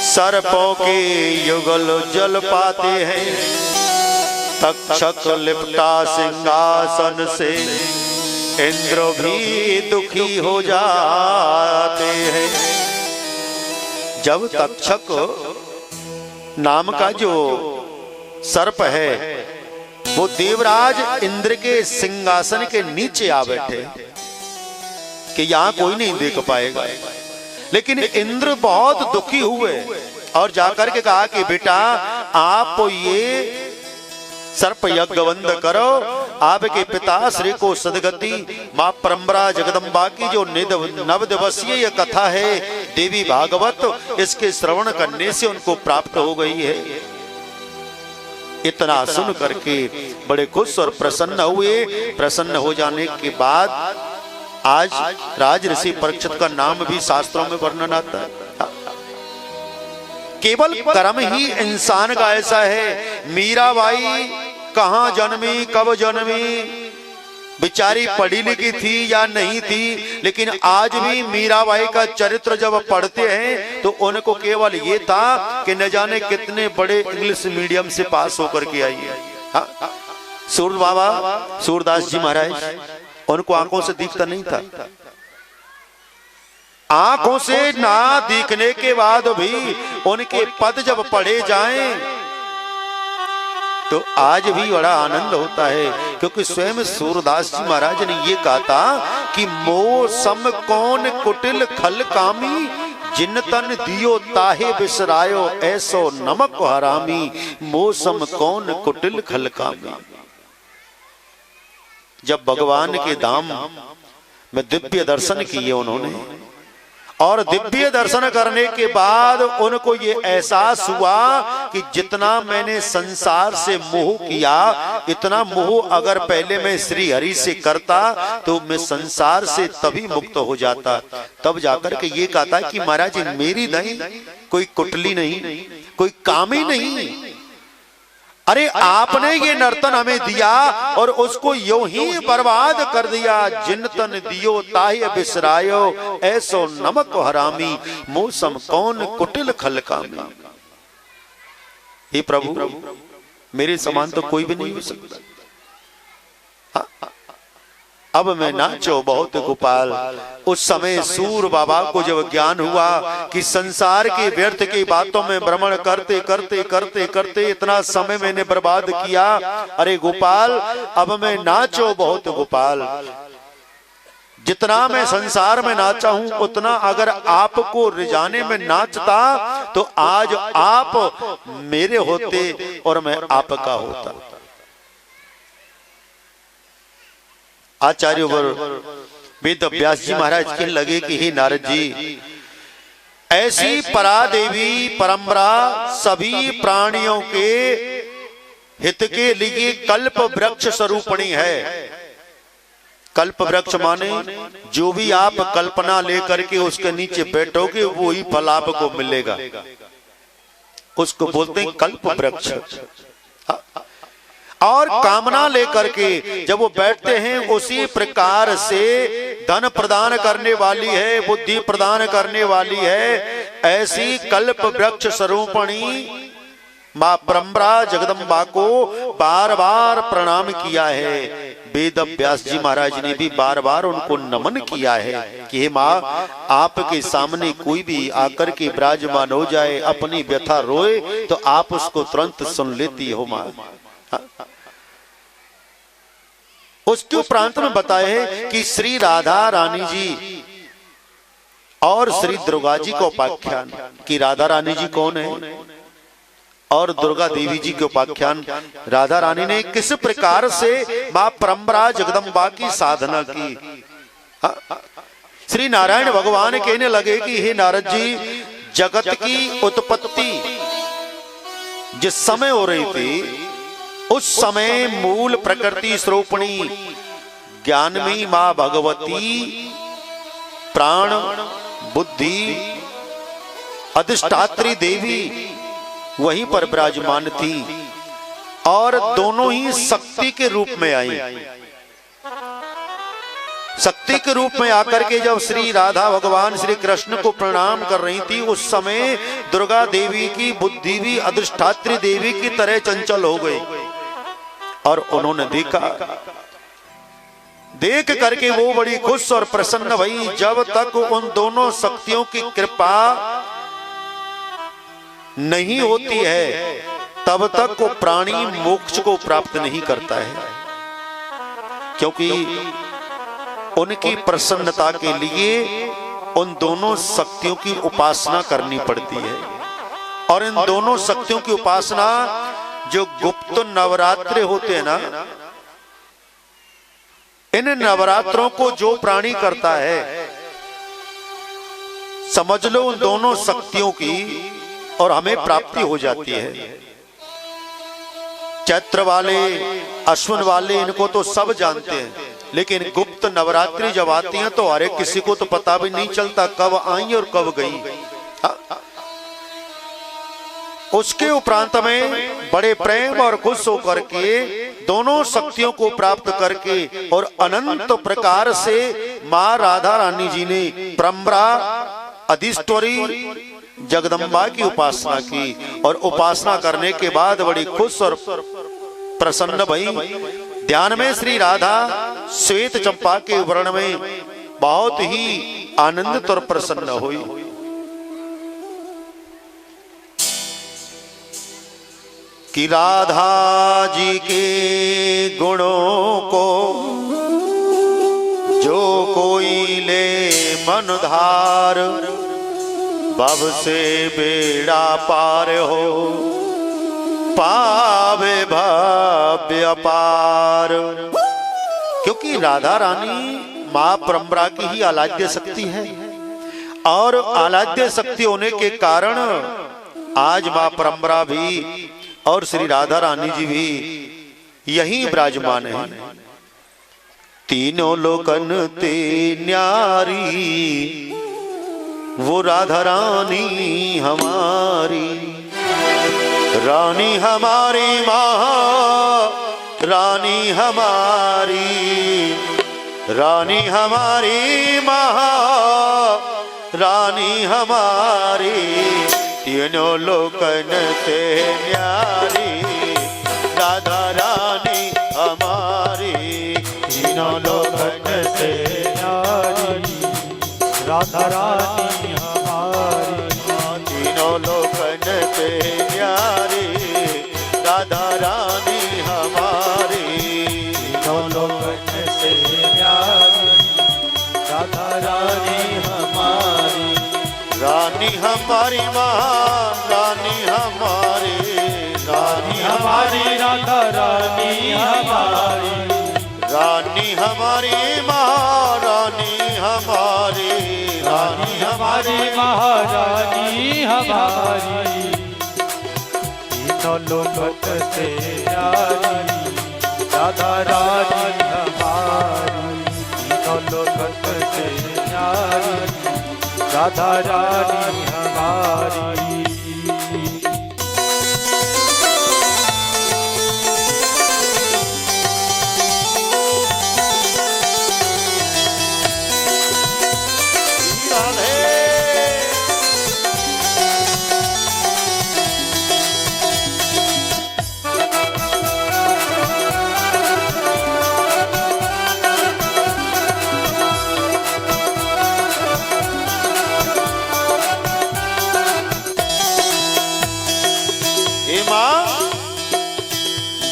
सर्पों के युगल जल पाते हैं, तक्षक लिपटा सिंहासन से इंद्र भी दुखी हो जाते हैं। जब तक्षक नाम का जो सर्प है वो देवराज इंद्र के सिंहासन के नीचे आ बैठे कि यहां कोई नहीं देख पाएगा। लेकिन इंद्र बहुत दुखी हुए और जाकर के कहा कि बेटा, आप ये सर्प यज्ञ बंद करो, आपके पिता श्री को सदगति। माँ परम्परा जगदम्बा की जो नव दिवसीय ये कथा है देवी भागवत, इसके श्रवण करने से उनको प्राप्त हो गई है। इतना सुन करके बड़े खुश और प्रसन्न हुए। प्रसन्न हो जाने के बाद आज राज ऋषि परीक्षित का नाम भी शास्त्रों में वर्णन आता है। केवल कर्म ही इंसान का ऐसा है। मीराबाई कहां जन्मी, कब जन्मी, बेचारी पढ़ी लिखी थी या नहीं थी, लेकिन आज भी मीराबाई का चरित्र जब पढ़ते हैं तो उनको केवल ये था कि न जाने कितने बड़े इंग्लिश मीडियम से पास होकर के आई है। सूर बाबा सूरदास जी महाराज, उनको आंखों से दिखता नहीं था। आंखों से ना दिखने के बाद भी उनके पद जब पढ़े जाएं तो आज भी बड़ा आनंद होता है, क्योंकि स्वयं सूरदास जी महाराज ने ये कहा था कि मोह सम कौन कुटिल खल कामी, जिन तन दियो ताहे बिसरायो, ऐसो नमक हरामी। मोह सम कौन कुटिल खल कामी। जब भगवान के धाम में दिव्य दर्शन किए उन्होंने, और दिव्य दर्शन करने के बाद उनको ये एहसास हुआ कि जितना मैंने संसार से मोह किया, इतना मोह अगर पहले मैं श्री हरि से करता तो मैं संसार से तभी मुक्त हो जाता। तब जाकर के ये कहा था कि महाराज मेरी नहीं, कोई कुटली नहीं, कोई कामी नहीं, अरे आपने ये नर्तन हमें दिया और उसको यूं ही बर्बाद कर दिया। जिन तन दियो ताहे बिसरायो, ऐसो नमक हरामी। मौसम कौन कुटिल खल कामी। हे प्रभु, मेरे समान तो कोई भी नहीं हो सकता। अब मैं नाचो बहुत गोपाल। उस समय सूर बाबा को जब ज्ञान हुआ कि संसार के व्यर्थ की बातों में भ्रमण करते करते करते करते इतना समय मैंने बर्बाद किया, अरे गोपाल अब मैं नाचो बहुत गोपाल। जितना मैं संसार में नाचा हूं उतना अगर आपको रिझाने में नाचता तो आज आप मेरे होते और मैं आपका होता। आचार्य वेद व्यास जी महाराज के लगे कि हे नारद जी, ऐसी परा देवी परम्परा सभी प्राणियों के हित के लिए कल्प वृक्ष स्वरूपणी है। कल्प वृक्ष माने जो भी आप कल्पना लेकर के उसके नीचे बैठोगे वो ही फल आपको मिलेगा, उसको बोलते हैं कल्प वृक्ष। और कामना लेकर के जब वो बैठते हैं उसी प्रकार से धन प्रदान करने वाली है, बुद्धि प्रदान करने वाली है। ऐसी कल्प वृक्ष स्वरूपणी मां परम्परा जगदम्बा को बार बार प्रणाम किया है। वेद व्यास जी महाराज ने भी बार बार उनको नमन किया है कि हे माँ, आपके सामने कोई भी आकर के विराजमान हो जाए, अपनी व्यथा रोए तो आप उसको तुरंत सुन लेती हो माँ। उसके उपरांत में बताया है कि श्री राधा रानी जी और श्री दुर्गा जी का उपाख्यान, कि राधा रानी जी कौन है और दुर्गा देवी जी के उपाख्यान। राधा रानी ने किस प्रकार से मां परम्परा जगदम्बा की साधना की। श्री नारायण भगवान कहने लगे कि हे नारद जी, जगत की उत्पत्ति जिस समय हो रही थी उस समय मूल प्रकृति स्वरूपणी ज्ञानमयी मां भगवती प्राण बुद्धि अधिष्ठात्री देवी वहीं पर विराजमान थी और दोनों ही शक्ति के रूप में आई। शक्ति के रूप में आकर के जब श्री राधा भगवान श्री कृष्ण को प्रणाम कर रही थी उस समय दुर्गा देवी की बुद्धि भी अधिष्ठात्री देवी की तरह चंचल हो गई और उन्होंने देखा, देख करके वो बड़ी खुश और प्रसन्न भई। जब तक उन दोनों शक्तियों की कृपा नहीं होती है तब तक वो प्राणी मोक्ष को प्राप्त नहीं करता है, क्योंकि उनकी प्रसन्नता के लिए उन दोनों शक्तियों की उपासना करनी पड़ती है। और इन दोनों शक्तियों की उपासना जो गुप्त नवरात्रि होते हैं ना, इन नवरात्रों को जो प्राणी करता है, समझ लो उन दोनों शक्तियों की और हमें प्राप्ति हो जाती है। चैत्र वाले, अश्विन वाले, इनको तो सब जानते हैं, लेकिन गुप्त नवरात्रि जब आती हैं तो हर एक किसी को तो पता भी नहीं चलता कब आई और कब गई। उसके उपरांत में बड़े प्रेम और खुश होकर के दोनों शक्तियों को प्राप्त करके और अनंत प्रकार से मां राधा रानी जी ने परम्परा अधिष्ठरी जगदम्बा की उपासना की, और उपासना करने के बाद बड़ी खुश और प्रसन्न भई। ध्यान में श्री राधा श्वेत चंपा के वर्ण में बहुत ही आनंदित और प्रसन्न हुई। कि राधा जी के गुणों को जो कोई ले मन धार, भव से बेड़ा पार हो, पावे भव्य पार। क्योंकि राधा रानी मां परम्परा की ही आलाद्य शक्ति है, और आलाद्य शक्ति होने के कारण आज मां परम्परा भी और श्री राधा रानी जी भी यही विराजमान है। तीनों लोकन ते न्यारी, वो राधा रानी हमारी, रानी हमारी माँ, रानी हमारी, रानी हमारी माँ, रानी हमारी, तीनों लोकन ते न्यारी, राधा रानी हमारी, तीनों लोकन ते न्यारी, राधा रानी हमारी, तीनों लोकन ते न्यारी, राधा रानी हमारी, तीनों लोकन से न्यारी, राधा रानी हमारी, रानी हमारी माँ, रानी हमारी, रानी हमारी राधा रानी हमारी, रानी हमारी माँ, रानी हमारी, रानी हमारी महारानी हमारी, तीनों लोकन से न्यारी, राधा रानी हमारी, तीनों लोकन से न्यारी, राधा रानी हमारी।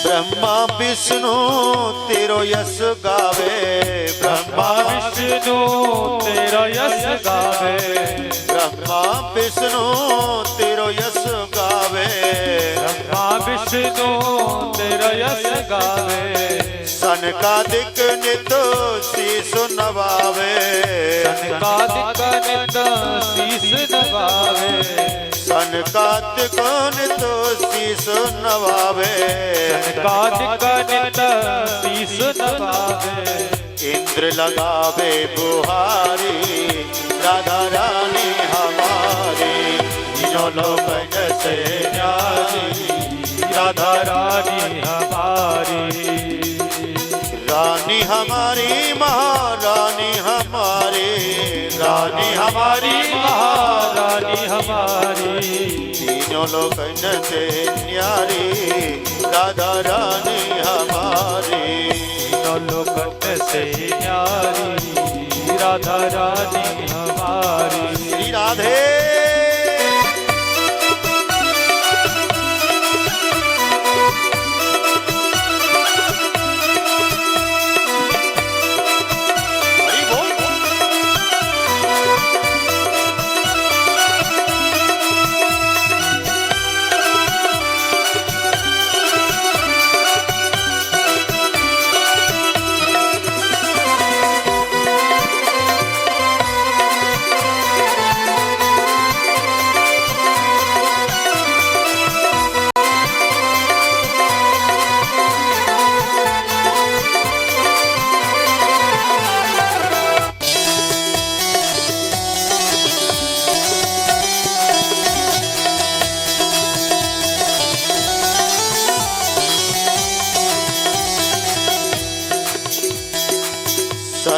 ब्रह्मा विष्णु तेरो यश गावे, ब्रह्मा विष्णु तेरा यश गावे, ब्रह्मा विष्णु तेरो यश गावे, ब्रह्मा विष्णु तेरा यश गावे, सनकादिक नित शीस नवावे, सनकादिक नित शीस नवावे, सनकादिक नित शीस नवावे, सनकादिक नित शीस नवावे, इंद्र लगावे बुहारी, राधा रानी हमारी, तीनों लोकन से न्यारी, राधा रानी हमारी, रानी हमारी महारानी हमारी, रानी हमारी महारानी हमारी, तीनों लोकन से न्यारी, राधा रानी हमारी, तीनों लोकन से न्यारी, राधा रानी हमारी। श्री राधे।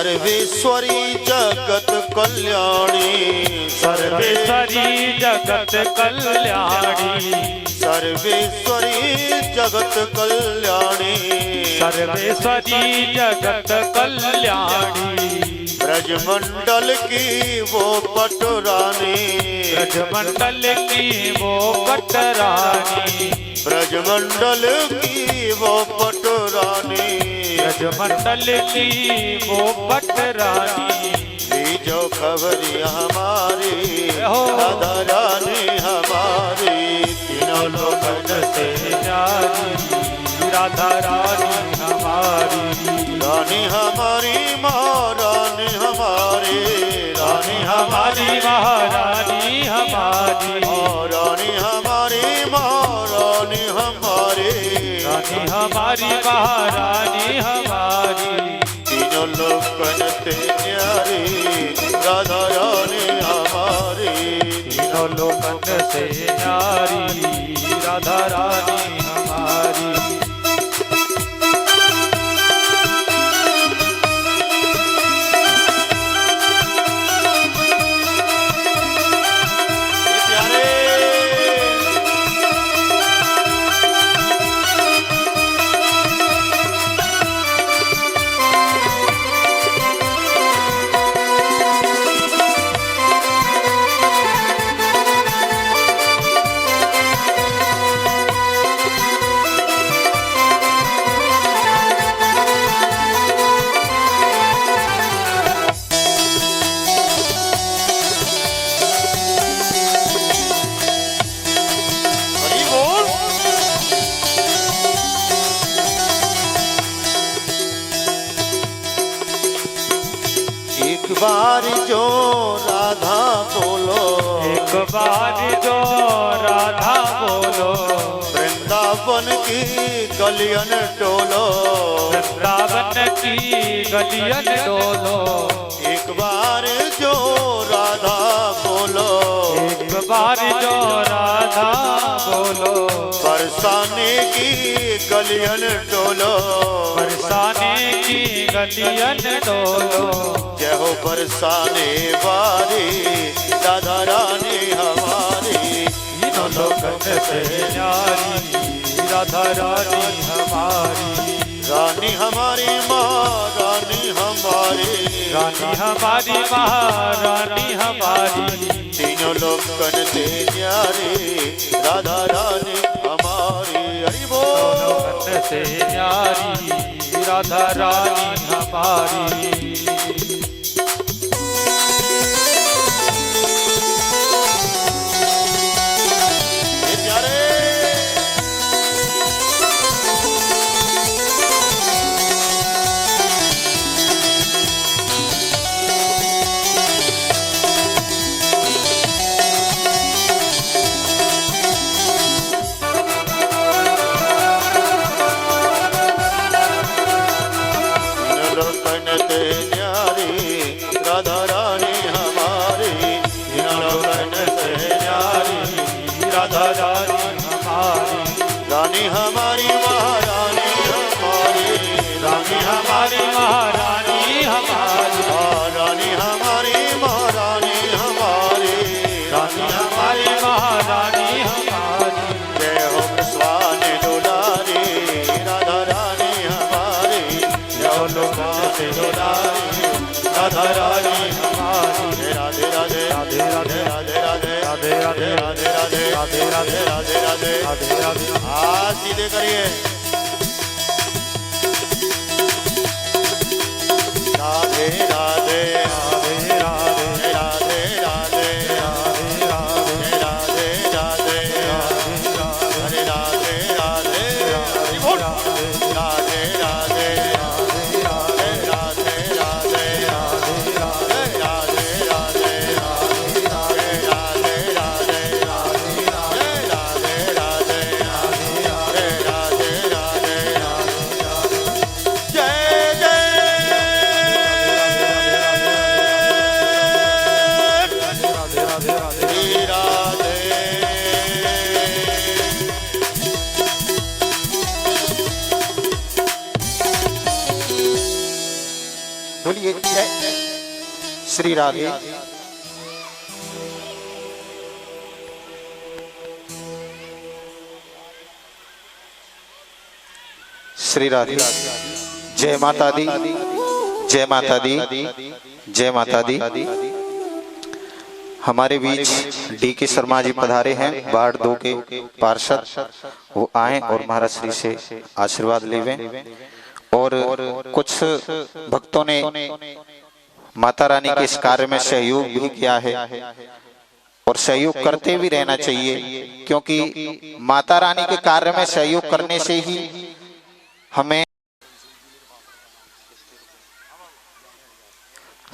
सर्वेश्वरी जगत कल्याणी सर्वेश्वरी जगत कल्याणी सर्वेश्वरी जगत कल्याणी सर्वेश्वरी जगत कल्याणी ब्रजमंडल की वो पटरानी ब्रजमंडल की वो पटरानी ब्रजमंडल की वो पटरानी ब्रजमंडल की वो पटरानी जो खबरिया हमारी राधा रानी हमारी तीनों लोकन से न्यारी राधा रानी हमारी रानी हमारी महारानी हमारी रानी हमारी महारानी हमारी रानी हमारी महारानी हमारी रानी हमारी महारानी हमारी तीनों लोकन से न्यारी राधा रानी हमारी तीनों लोकन से न्यारी राधा रानी हमारी बार जो राधा बोलो एक बार जो राधा बोलो वृंदावन की गलियन टोलो वृंदावन की गलियन डोलो एक बार जो राधा बोलो एक बार जो राधा बोलो बरसाने की गलियन टोलो बरसाने की गलियन डोलो जय हो बरसाने वाली राधा रानी हमारी तीनों लोकन से न्यारी राधा रानी हमारी रानी हमारी महारानी हमारी रानी हमारी महारानी हमारी तीनों लोकन से न्यारी राधा रानी हमारी हरि बोल लोकन से न्यारी राधा रानी हमारी रानी हमारी महारानी हमारी रानी हमारी महारानी हमारी रानी हमारी महारानी हमारी रानी हमारी महारानी हमारी जय हो स्वामी दुलारी राधा रानी हमारी जय हो स्वामी दुलारी राधा रानी हमारी राधे राधे राधे राधे राधे राधे राधे राधे राधे राधे राधे राधे राधे राधे राधे हाथ सीधे करिए राधे राधे राधे राधे राधे राधे राधे राधे राधे हरे राधे राधे बोल राधे राधे राधे राधे राधे राधे राधे राधे राधे राधे बोलिए जय श्री राधे। श्री राधे। जय माता दी, जय माता दी, जय माता दी। हमारे बीच डी के शर्मा जी पधारे हैं, वार्ड 2 के पार्षद। वो आए और महाराज श्री से आशीर्वाद लेवें। और कुछ भक्तों ने माता रानी के इस कार्य में सहयोग भी किया है और सहयोग करते भी रहना चाहिए, क्योंकि माता रानी के कार्य में सहयोग करने से ही हमें।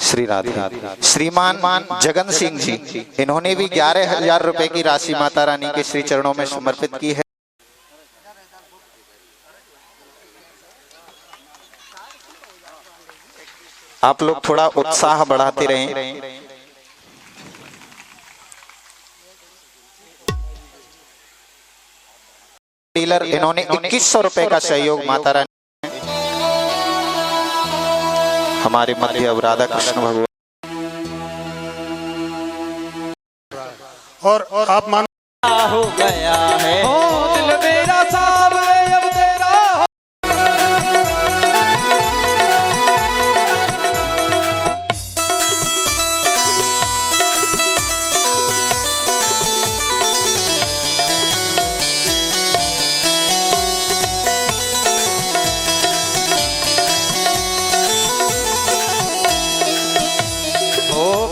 श्री राधे। श्रीमान जगन सिंह जी, इन्होंने भी 11,000 रुपए की राशि माता रानी के श्री चरणों में समर्पित की है। आप लोग थोड़ा उत्साह बढ़ाते रहें। डीलर, इन्होंने 2100 रुपए का सहयोग माता रानी। हमारे मध्य अब राधा कृष्ण भगवान और आप मान हो गया है, हो दिल मेरा सावरे अब तेरा हो।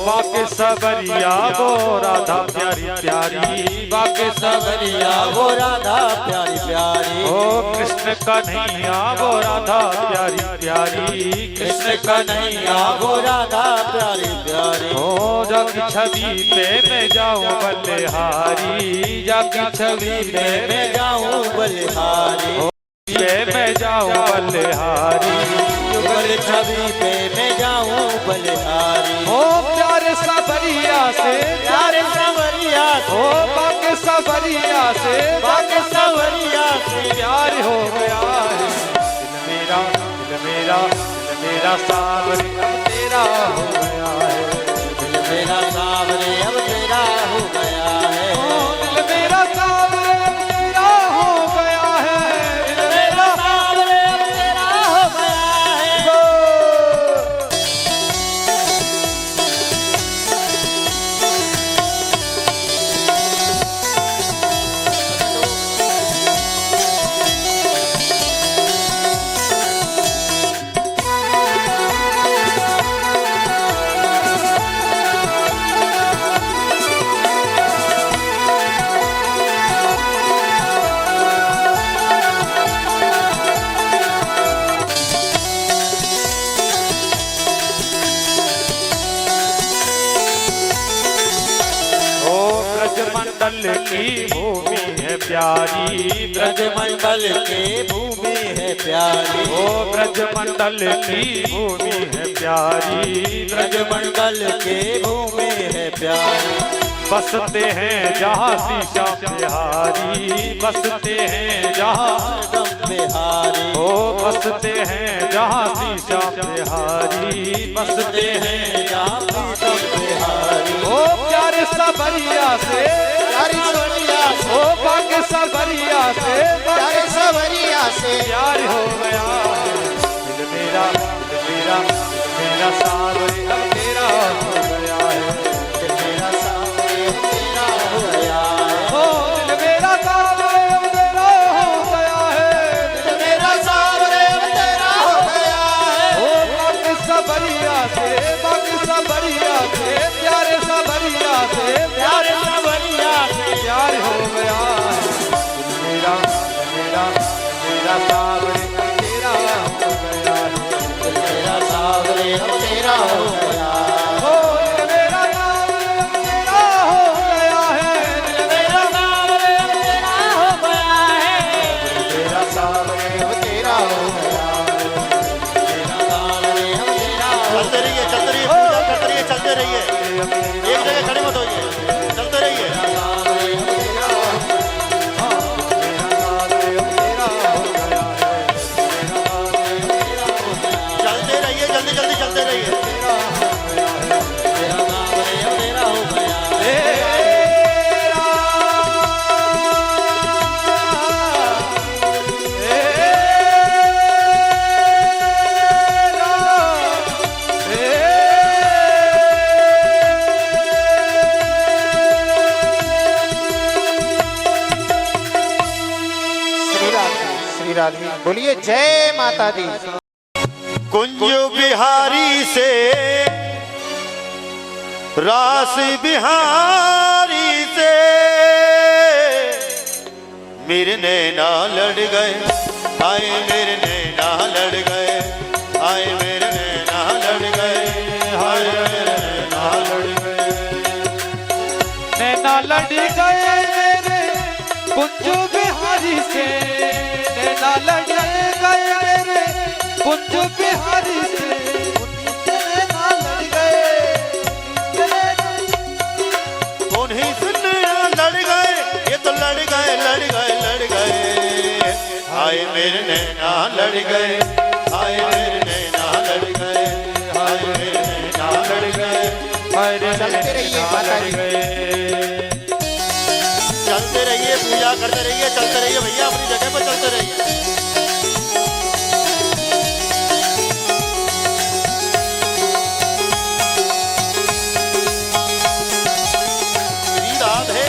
बाके सबरिया वो राधा प्यारी प्यारी, बाके सबरिया वो राधा प्यारी प्यारी, ओ कृष्ण कन्हैया वो राधा प्यारी प्यारी, कृष्ण कन्हैया वो राधा प्यारी प्यारी। ओ जग छवि पे मैं जाऊं बलिहारी, जग छवि पे मैं जाऊं बलिहारी, पे मैं जाऊं बलिहारी, युगल छवि पे मैं जाऊं बलिहारी। ओ प्यारे सबरिया से, प्यारे सबरिया से, ओ बाके सबरिया से, बाके सबरिया से प्यार हो गया है। दिल मेरा, दिल मेरा, दिल मेरा सावरे अब तेरा हो गया है, दिल मेरा सावरे अब तेरा हो गया है, दिल मेरा सावरे अब तेरा हो गया है, दिल मेरा सावरे अब तेरा हो गया है। ब्रजमंडल की भूमि है प्यारी, ब्रजमंडल के भूमि है प्यारी, ओ ब्रजमंडल की भूमि है प्यारी, ब्रजमंडल के भूमि है प्यारी। बसते हैं जहाँ शीशा बिहारी, बसते हैं जहाँ दम बिहारी, ओ बसते हैं जहाँ शीशा बिहारी, बसते हैं जहाँ दम बिहारी। ओ प्यारे सबरिया से, प्यारी सबरिया से, ओ बाके सबरिया से, प्यारे सबरिया से प्यार हो गया है। दिल मेरा, दिल मेरा, दिल मेरा सावरे अब तेरा हो गया है, दिल मेरा सावरे अब तेरा हो गया है, ओ दिल मेरा सावरे अब तेरा हो गया है, दिल मेरा सावरे अब तेरा हो गया है। ओ बाके सबरिया से, बाके सबरिया से, प्यारे सबरिया से, प्यारे सबरिया से प्यार हो गया है। दिल मेरा, दिल मेरा, दिल मेरा सावरे अब तेरा बोलिए जय माता दी। कुंज बिहारी से रास बिहारी से मेरे नैना लड़ गए, आए मेरे नैना लड़ गए, आए मेरे नैना लड़ गए, आए मेरे नैना लड़ गए। नैना लड़ गए मेरे कुंज बिहारी से, नैना लड़ गए मेरे कुंज बिहारी से, नैना लड़ गए, उन्हीं से नैना लड़ गए, ये तो लड़ गए लड़ गए लड़ गए, आए मेरे नैना लड़ गए, आए मेरे नैना लड़ गए, आए मेरे नैना लड़ गए, आए चलते रहिए माता दी। चलते रहिए, पूजा करते रहिए, चलते रहिए भैया, अपनी जगह पर चलते रहिए। श्री राधे।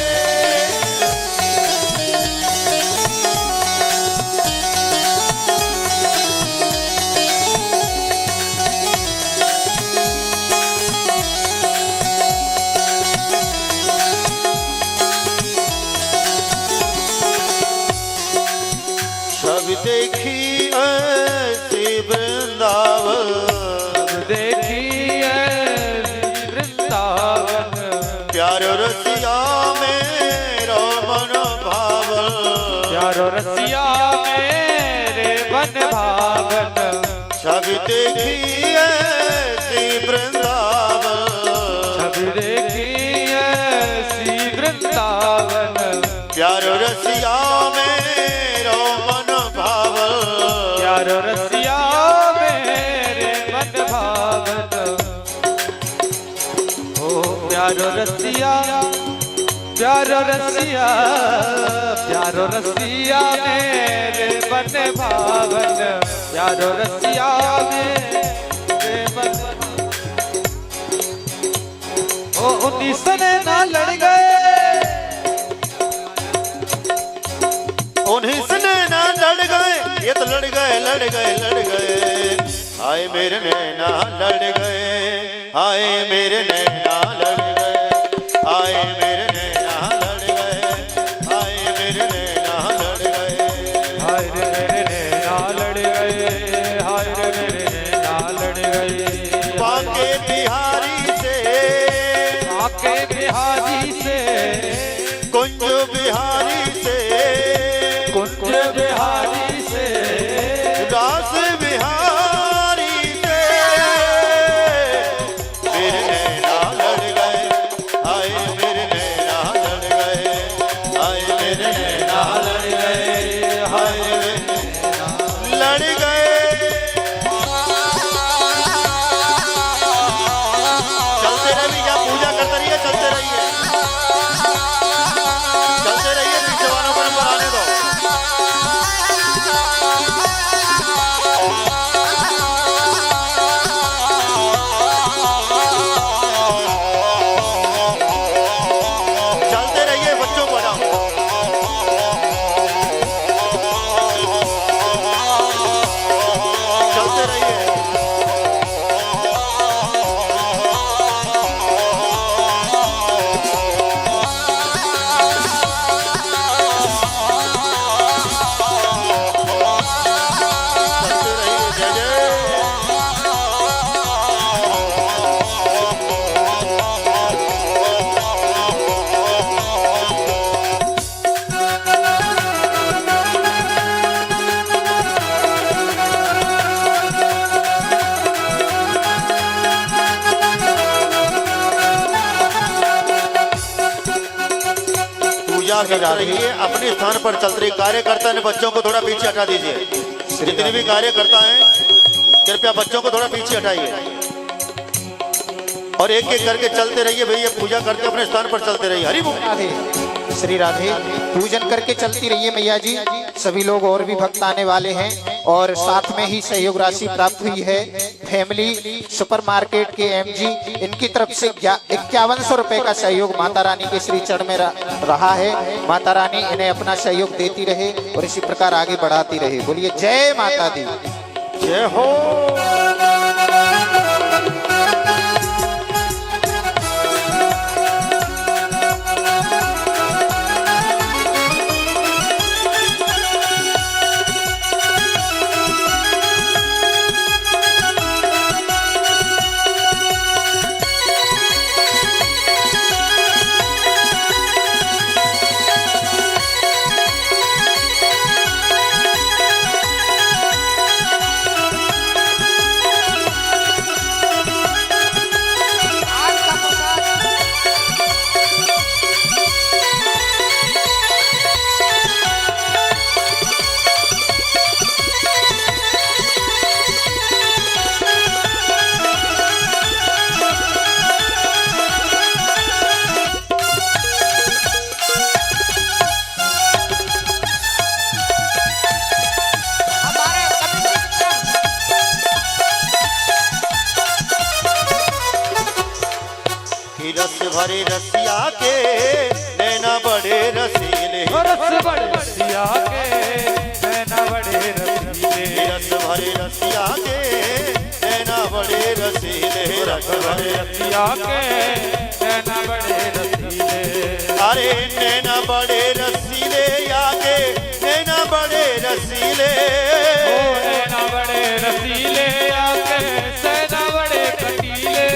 सब देखी ऐसी वृंदावन, देखिए वृंदावन, प्यारो रसिया मेरा मन भावन, प्यारो रसिया मेरे मन भावन, सब देखी ऐसी वृंदावन, छवि देखिए सी वृंदावन, प्यारो रसिया मेरा मन भावन, प्यारो रसिया मेरे मन भावन, ओ प्यारो रसिया, प्यारो रसिया, प्यारो रसिया मेरे मन भावन, प्यारो रसिया मेरे मन, ओ 19 नैना लड़ गए, उन्हीं से नैना लड़ गए, ये तो लड़ गए लड़ गए लड़ गए, आए मेरे नैना लड़ गए, आए मेरे नैना लड़ गए, आए मेरे नैना लड़ गए, आए मेरे नैना लड़ गए, हाय रे मेरे नैना लड़ गए, हाय रे मेरे नैना लड़ गए, बांके बिहारी से, आके बिहारी से, कुंज बिहारी से, कुंज बिहारी से, रास बिहारी से, मेरे नैना लड़ गए, आए मेरे नैना लड़ गए, आए मेरे नैना लड़ गए, आए मेरे नैना लड़ गए। चलते रहिए या पूजा करते रहिए, चलते रहिए, चलते रहिए, पीछे वालों को नंबर आने दो। चलते रहिए, बच्चों को हटाओ। चलते रहिए। चलते रहिए, जय जय। पूजा कर रहिए, अपने स्थान पर चल रही कार्यकर्ता ने बच्चों को थोड़ा पीछे हटा दीजिए। जितने भी कार्यकर्ता हैं कृपया बच्चों को थोड़ा पीछे हटाइए और एक एक करके चलते रहिए भैया, पूजा करके अपने स्थान पर चलते रहिए। हरि बोल। श्री राधे। पूजन करके चलती रहिए मैया जी। सभी लोग और भी भक्त आने वाले हैं और साथ में ही सहयोग राशि प्राप्त हुई है फैमिली सुपरमार्केट के एमजी, इनकी तरफ से 5100 रुपए का सहयोग माता रानी के श्री चरण में रहा है। माता रानी इन्हें अपना सहयोग देती रहे और इसी प्रकार आगे बढ़ाती रहे। बोलिए जय माता दी। जय हो। रस भरे रसिया के नैना बड़े रसीले, रस बड़े रसिया के नैना बड़े रसीले, रस भरे रसिया के नैना बड़े रसीले, रस भरे रसिया के नैना बड़े रसीले। अरे नैना बड़े रसीले आगे नैना बड़े रसीले, नैना बड़े रसीले आके सैना बड़े कटीले,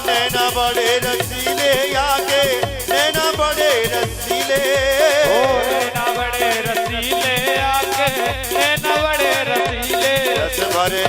नैना बड़े रसीले आगे नैना बड़े रसीले, नैना बड़े रसीले आके नैना बड़े रसीले। रस भरे